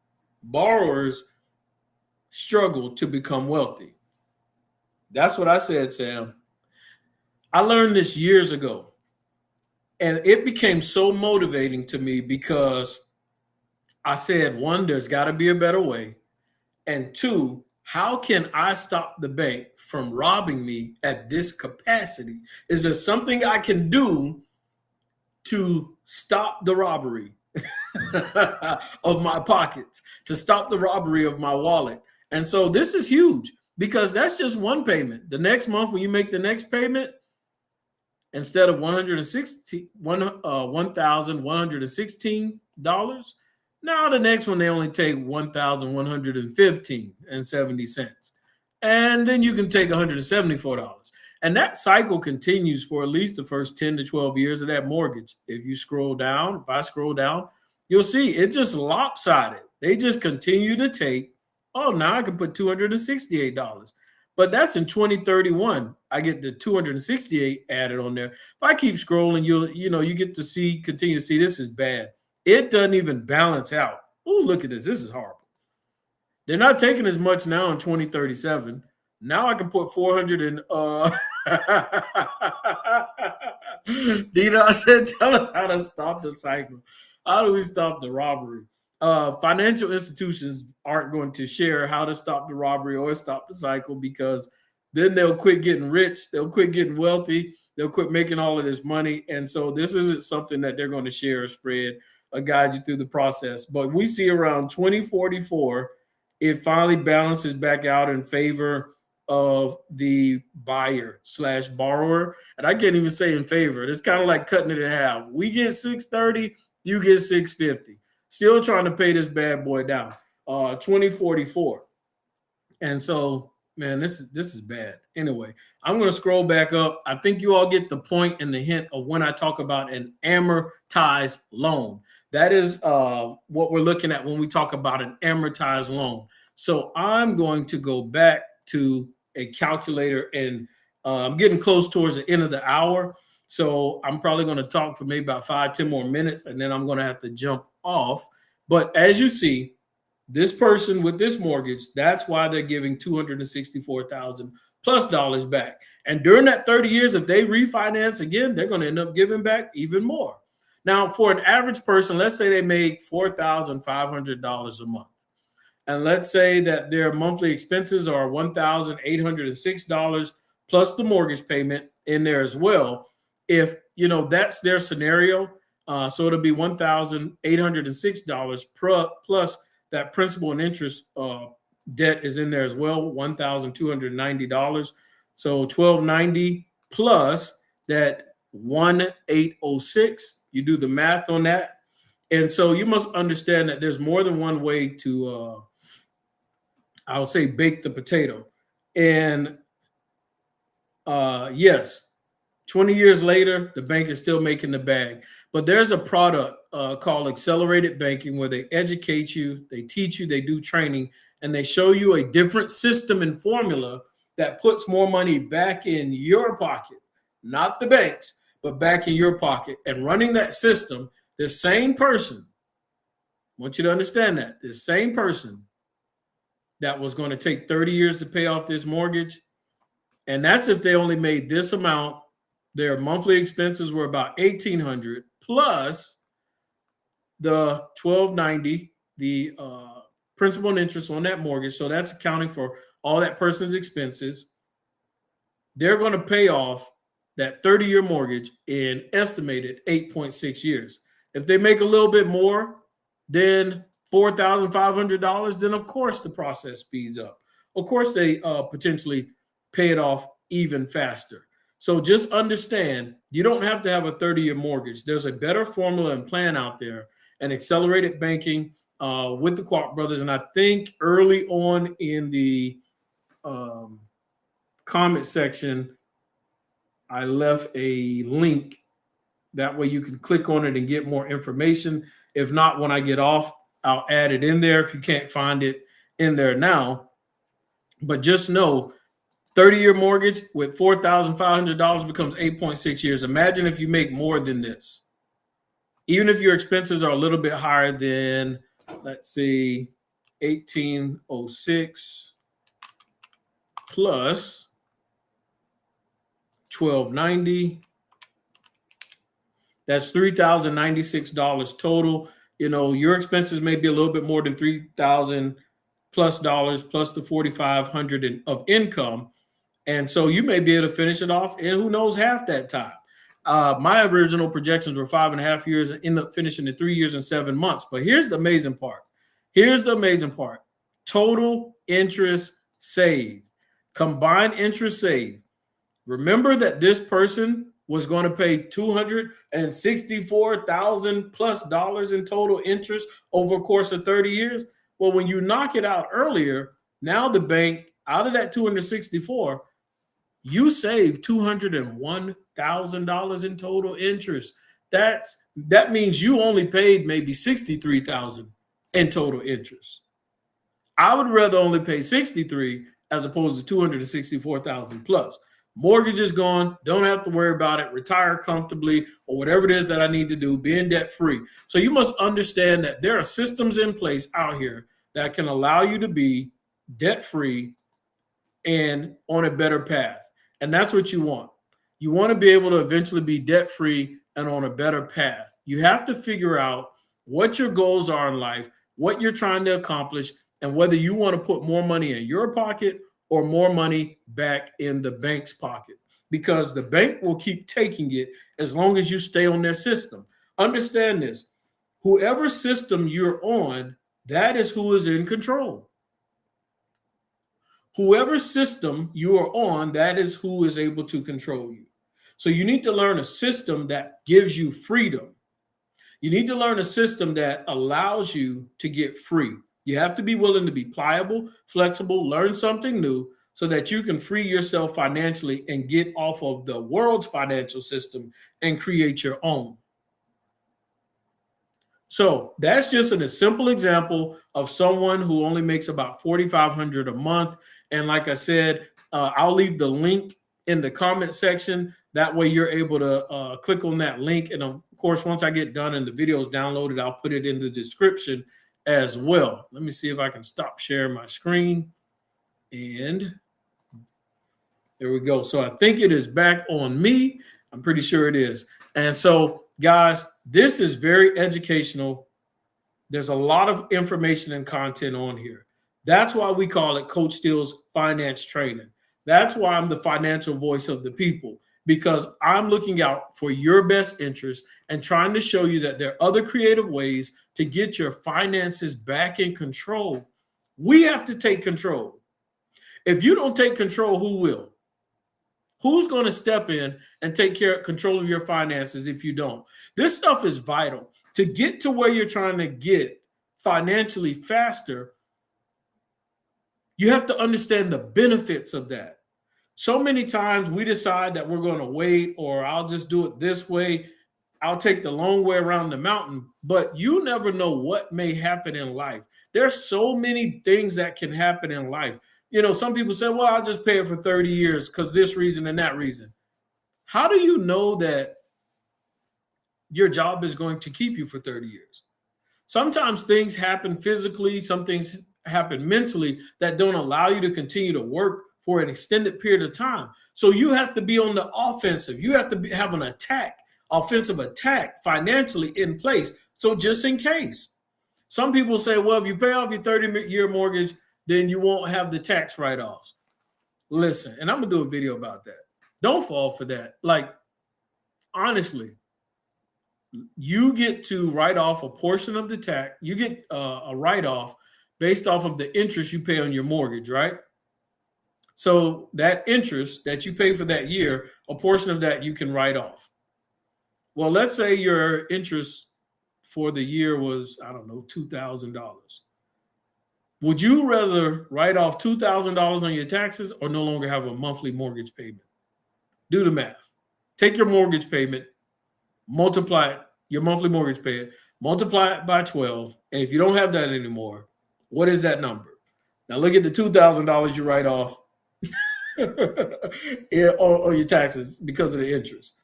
Borrowers struggle to become wealthy. That's what I said, Sam. I learned this years ago, and it became so motivating to me because I said, one, there's got to be a better way. And two, how can I stop the bank from robbing me at this capacity? Is there something I can do to stop the robbery of my pockets, to stop the robbery of my wallet? And so this is huge, because that's just one payment. The next month, when you make the next payment, instead of $1,116, now the next one, they only take $1,115.70. And then you can take $174. And that cycle continues for at least the first 10 to 12 years of that mortgage. If I scroll down, you'll see it just lopsided. They just continue to take, oh, now I can put $268. But that's in 2031. I get the 268 added on there. If I keep scrolling, you get to continue to see this is bad. It doesn't even balance out. Oh, look at this. This is horrible. They're not taking as much now in 2037. Now I can put 400 in. Dina, I said, tell us how to stop the cycle. How do we stop the robbery? Financial institutions aren't going to share how to stop the robbery or stop the cycle, because then they'll quit getting rich. They'll quit getting wealthy. They'll quit making all of this money. And so this isn't something that they're going to share or spread. guide you through the process. But we see around 2044, it finally balances back out in favor of the buyer slash borrower. And I can't even say in favor. It's kind of like cutting it in half. We get 630, you get 650. Still trying to pay this bad boy down. 2044. And so, man, this is bad. Anyway, I'm going to scroll back up. I think you all get the point and the hint of when I talk about an amortized loan. That is what we're looking at when we talk about an amortized loan. So I'm going to go back to a calculator, and I'm getting close towards the end of the hour. So I'm probably going to talk for maybe about 5-10 more minutes, and then I'm going to have to jump off. But as you see, this person with this mortgage, that's why they're giving $264,000 plus dollars back. And during that 30 years, if they refinance again, they're going to end up giving back even more. Now, for an average person, let's say they make $4,500 a month. And let's say that their monthly expenses are $1,806 plus the mortgage payment in there as well. If, that's their scenario, so it'll be $1,806 plus that principal and interest debt is in there as well, $1,290. So $1,290 plus that $1,806. You do the math on that. And so you must understand that there's more than one way to, I'll say, bake the potato. And yes, 20 years later, the bank is still making the bag. But there's a product called accelerated banking where they educate you, they teach you, they do training, and they show you a different system and formula that puts more money back in your pocket, not the bank's, but back in your pocket. And running that system, the same person, I want you to understand that, the same person that was going to take 30 years to pay off this mortgage, and that's if they only made this amount. Their monthly expenses were about $1,800 plus the $1,290, the principal and interest on that mortgage. So that's accounting for all that person's expenses. They're going to pay off that 30-year mortgage in estimated 8.6 years. If they make a little bit more than $4,500, then of course the process speeds up. Of course they potentially pay it off even faster. So just understand, you don't have to have a 30-year mortgage. There's a better formula and plan out there, and accelerated banking with the Kwok brothers. And I think early on in the comment section, I left a link. That way you can click on it and get more information. If not, when I get off, I'll add it in there if you can't find it in there now. But just know, 30-year mortgage with $4,500 becomes 8.6 years. Imagine if you make more than this. Even if your expenses are a little bit higher than, let's see, 1,806 plus 1,290. That's $3,096 total. Your expenses may be a little bit more than $3,000 plus dollars plus the $4,500 of income. And so you may be able to finish it off in, who knows, half that time. My original projections were 5.5 years and end up finishing in 3 years and 7 months. But here's the amazing part. Total interest saved. Combined interest saved. Remember that this person was going to pay $264,000 plus dollars in total interest over a course of 30 years. Well, when you knock it out earlier, now the bank, out of that 264, you save $201,000 in total interest. That means you only paid maybe $63,000 in total interest. I would rather only pay $63,000 as opposed to $264,000 plus. Mortgage is gone. Don't have to worry about it. Retire comfortably, or whatever it is that I need to do, being debt free. So you must understand that there are systems in place out here that can allow you to be debt free and on a better path. And that's what you want. You want to be able to eventually be debt free and on a better path. You have to figure out what your goals are in life, what you're trying to accomplish, and whether you want to put more money in your pocket or more money back in the bank's pocket, because the bank will keep taking it as long as you stay on their system. Understand this. Whoever system you're on, that is who is in control. Whoever system you are on, that is who is able to control you. So you need to learn a system that gives you freedom. You need to learn a system that allows you to get free. You have to be willing to be pliable, flexible, learn something new so that you can free yourself financially and get off of the world's financial system and create your own. So that's just a simple example of someone who only makes about $4,500 a month. And like I said, I'll leave the link in the comment section. That way you're able to click on that link. And of course, once I get done and the video is downloaded, I'll put it in the description as well. Let me see if I can stop sharing my screen. And there we go. So I think it is back on me. I'm pretty sure it is. And so, guys, this is very educational. There's a lot of information and content on here. That's why we call it Coach Steele's Finance Training. That's why I'm the financial voice of the people, because I'm looking out for your best interest and trying to show you that there are other creative ways to get your finances back in control. We have to take control. If you don't take control, who will? Who's going to step in and take control of your finances if you don't? This stuff is vital. To get to where you're trying to get financially faster, you have to understand the benefits of that. So many times we decide that we're going to wait, or I'll just do it this way. I'll take the long way around the mountain, but you never know what may happen in life. There's so many things that can happen in life. You know, some people say, well, I'll just pay it for 30 years because this reason and that reason. How do you know that your job is going to keep you for 30 years? Sometimes things happen physically, some things happen mentally that don't allow you to continue to work for an extended period of time. So you have to be on the offensive. You have to have an offensive attack financially in place. So just in case. Some people say, well, if you pay off your 30-year mortgage, then you won't have the tax write-offs. Listen, and I'm going to do a video about that. Don't fall for that. Like, honestly, you get to write off a portion of the tax. You get a write-off based off of the interest you pay on your mortgage, right? So that interest that you pay for that year, a portion of that you can write off. Well, let's say your interest for the year was, I don't know, $2,000. Would you rather write off $2,000 on your taxes or no longer have a monthly mortgage payment? Do the math. Take your mortgage payment, multiply it, your monthly mortgage payment, multiply it by 12. And if you don't have that anymore, what is that number? Now look at the $2,000 you write off on your taxes because of the interest.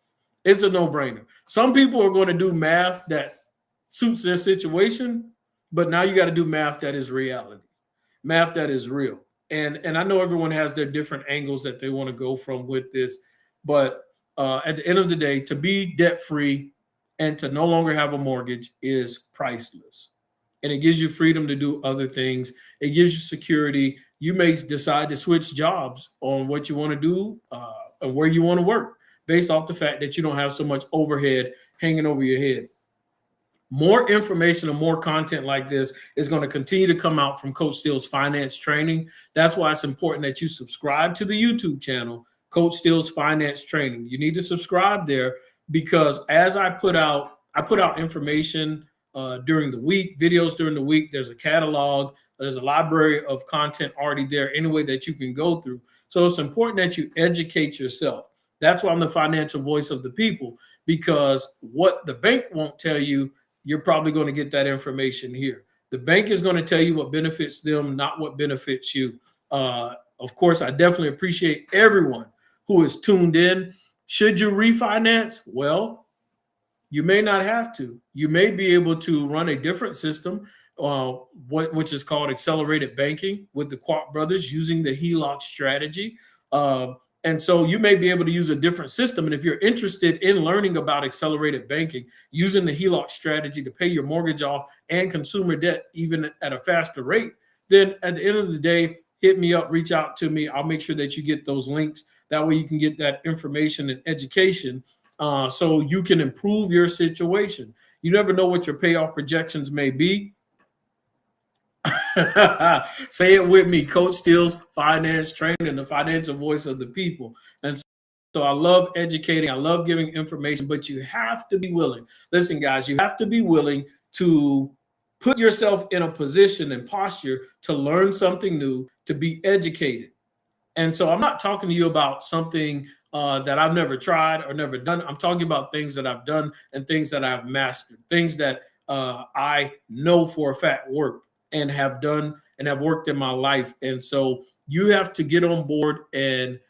It's a no-brainer. Some people are going to do math that suits their situation, but now you got to do math that is reality. Math that is real. And I know everyone has their different angles that they want to go from with this, but at the end of the day, to be debt-free and to no longer have a mortgage is priceless. And it gives you freedom to do other things. It gives you security. You may decide to switch jobs on what you want to do and where you want to work based off the fact that you don't have so much overhead hanging over your head. More information and more content like this is going to continue to come out from Coach Steele's Finance Training. That's why it's important that you subscribe to the YouTube channel, Coach Steele's Finance Training. You need to subscribe there because as I put out information during the week, videos during the week. There's a catalog. There's a library of content already there anyway that you can go through. So it's important that you educate yourself. That's why I'm the financial voice of the people, because what the bank won't tell you, you're probably going to get that information here. The bank is going to tell you what benefits them, not what benefits you. Of course, I definitely appreciate everyone who is tuned in. Should you refinance? Well, you may not have to. You may be able to run a different system, which is called accelerated banking with the Kwok brothers using the HELOC strategy. And so you may be able to use a different system. And if you're interested in learning about accelerated banking, using the HELOC strategy to pay your mortgage off and consumer debt even at a faster rate, then at the end of the day, hit me up, reach out to me. I'll make sure that you get those links. That way you can get that information and education so you can improve your situation. You never know what your payoff projections may be. Say it with me. Coach Steele's finance training, the financial voice of the people. And so I love educating. I love giving information, but you have to be willing. Listen, guys, you have to be willing to put yourself in a position and posture to learn something new, to be educated. And so I'm not talking to you about something that I've never tried or never done. I'm talking about things that I've done and things that I've mastered, things that I know for a fact work and have done and have worked in my life. And so you have to get on board and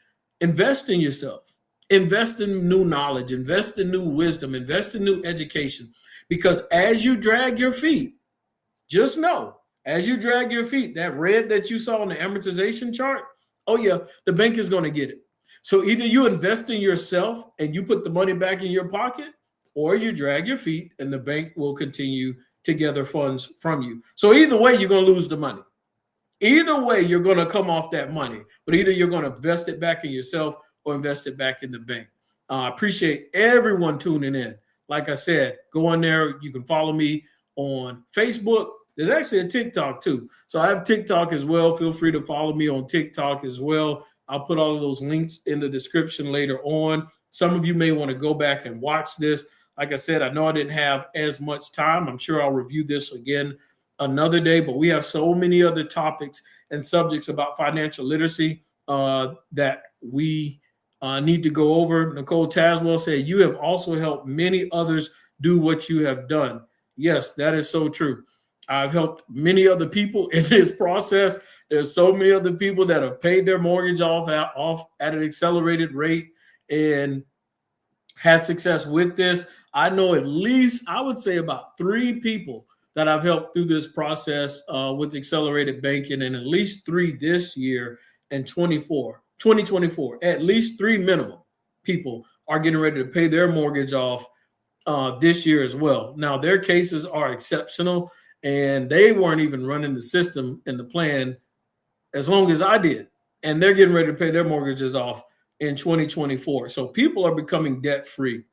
invest in yourself, invest in new knowledge, invest in new wisdom, invest in new education. Because as you drag your feet, just know, as you drag your feet, that red that you saw on the amortization chart, oh yeah, the bank is going to get it. So either you invest in yourself and you put the money back in your pocket, or you drag your feet and the bank will continue to gather funds from you. So either way, you're going to lose the money. Either way, you're going to come off that money, but either you're going to invest it back in yourself or invest it back in the bank. I appreciate everyone tuning in. Like I said, go on there. You can follow me on Facebook. There's actually a TikTok too. So I have TikTok as well. Feel free to follow me on TikTok as well. I'll put all of those links in the description later on. Some of you may want to go back and watch this. Like I said, I know I didn't have as much time. I'm sure I'll review this again another day, but we have so many other topics and subjects about financial literacy that we need to go over. Nicole Taswell said, you have also helped many others do what you have done. Yes, that is so true. I've helped many other people in this process. There's so many other people that have paid their mortgage off at an accelerated rate and had success with this. I know at least, I would say about 3 people that I've helped through this process with accelerated banking, and at least 3 this year and 2024. At least 3 minimum people are getting ready to pay their mortgage off this year as well. Now, their cases are exceptional, and they weren't even running the system and the plan as long as I did. And they're getting ready to pay their mortgages off in 2024. So people are becoming debt free.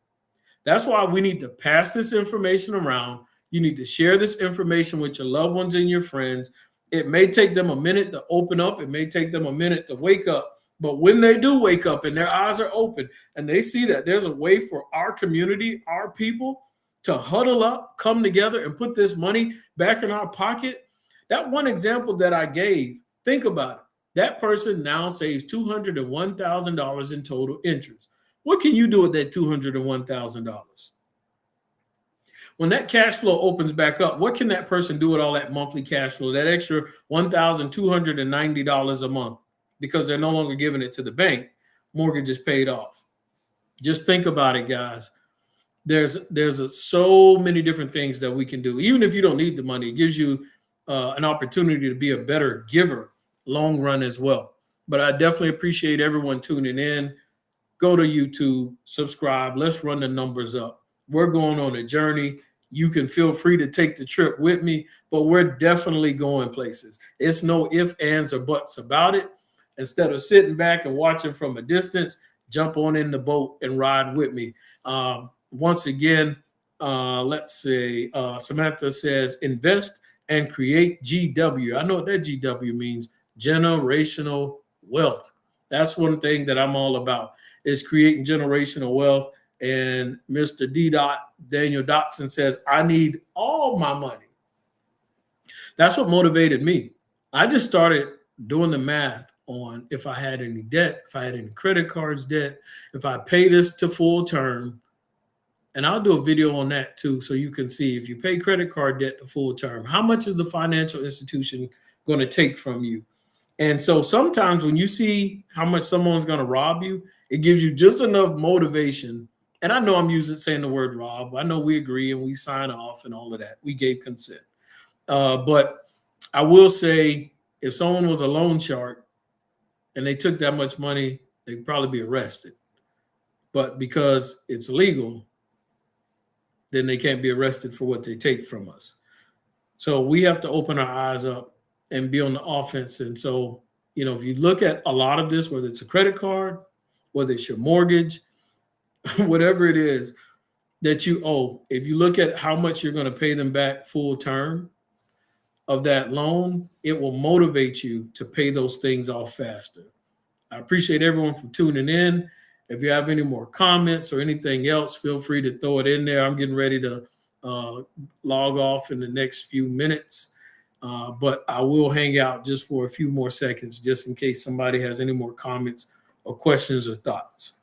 That's why we need to pass this information around. You need to share this information with your loved ones and your friends. It may take them a minute to open up. It may take them a minute to wake up. But when they do wake up and their eyes are open and they see that there's a way for our community, our people to huddle up, come together and put this money back in our pocket. That one example that I gave, think about it. That person now saves $201,000 in total interest. What can you do with that $201,000? When that cash flow opens back up, what can that person do with all that monthly cash flow, that extra $1,290 a month? Because they're no longer giving it to the bank. Mortgage is paid off. Just think about it, guys. There's so many different things that we can do. Even if you don't need the money, it gives you an opportunity to be a better giver long run as well. But I definitely appreciate everyone tuning in. Go to YouTube, subscribe. Let's run the numbers up. We're going on a journey. You can feel free to take the trip with me, but we're definitely going places. It's no ifs, ands, or buts about it. Instead of sitting back and watching from a distance, jump on in the boat and ride with me. Once again, let's say Samantha says, invest and create GW. I know what that GW means, generational wealth. That's one thing that I'm all about, is creating generational wealth. And Mr. Daniel Dotson says, I need all my money. That's what motivated me. I just started doing the math on if I had any debt, if I had any credit cards debt, if I pay this to full term. And I'll do a video on that too, so you can see if you pay credit card debt to full term, how much is the financial institution going to take from you? And so sometimes when you see how much someone's going to rob you, it gives you just enough motivation. And I know I'm saying the word rob. I know we agree and we sign off and all of that. We gave consent. But I will say, if someone was a loan shark and they took that much money, they'd probably be arrested. But because it's illegal, then they can't be arrested for what they take from us. So we have to open our eyes up and be on the offense. And so, if you look at a lot of this, whether it's a credit card, whether it's your mortgage, whatever it is, that you owe, if you look at how much you're going to pay them back full term of that loan, it will motivate you to pay those things off faster. I appreciate everyone for tuning in. If you have any more comments or anything else, feel free to throw it in there. I'm getting ready to log off in the next few minutes, but I will hang out just for a few more seconds, just in case somebody has any more comments or questions or thoughts.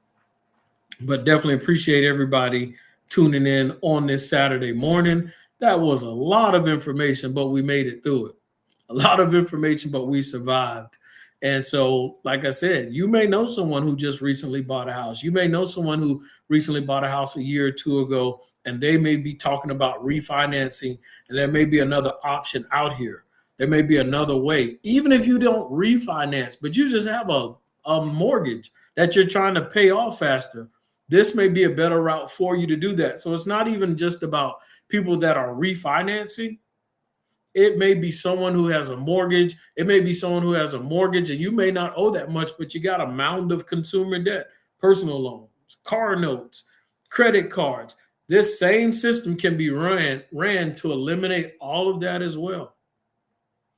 But definitely appreciate everybody tuning in on this Saturday morning. That was a lot of information, but we made it through it. A lot of information, but we survived. And so, like I said, you may know someone who just recently bought a house. You may know someone who recently bought a house a year or two ago, and they may be talking about refinancing, and there may be another option out here. There may be another way. Even if you don't refinance, but you just have a mortgage that you're trying to pay off faster, this may be a better route for you to do that. So it's not even just about people that are refinancing. It may be someone who has a mortgage. It may be someone who has a mortgage and you may not owe that much, but you got a mound of consumer debt, personal loans, car notes, credit cards. This same system can be ran to eliminate all of that as well.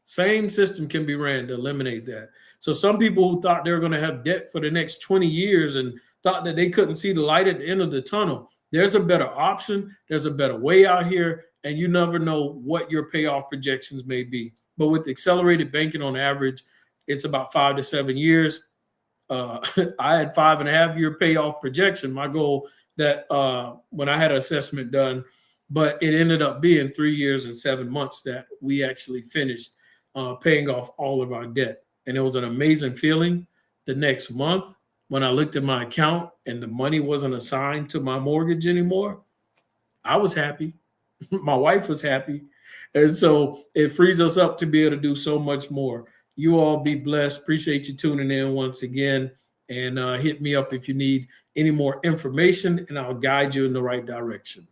Same system can be ran to eliminate that. So some people who thought they were going to have debt for the next 20 years and thought that they couldn't see the light at the end of the tunnel, there's a better option. There's a better way out here, and you never know what your payoff projections may be. But with accelerated banking on average, it's about 5 to 7 years. I had 5.5 year payoff projection, my goal that when I had an assessment done, but it ended up being 3 years and 7 months that we actually finished paying off all of our debt. And it was an amazing feeling the next month when I looked at my account and the money wasn't assigned to my mortgage anymore. I was happy. My wife was happy. And so it frees us up to be able to do so much more. You all be blessed. Appreciate you tuning in once again. And hit me up if you need any more information, and I'll guide you in the right direction.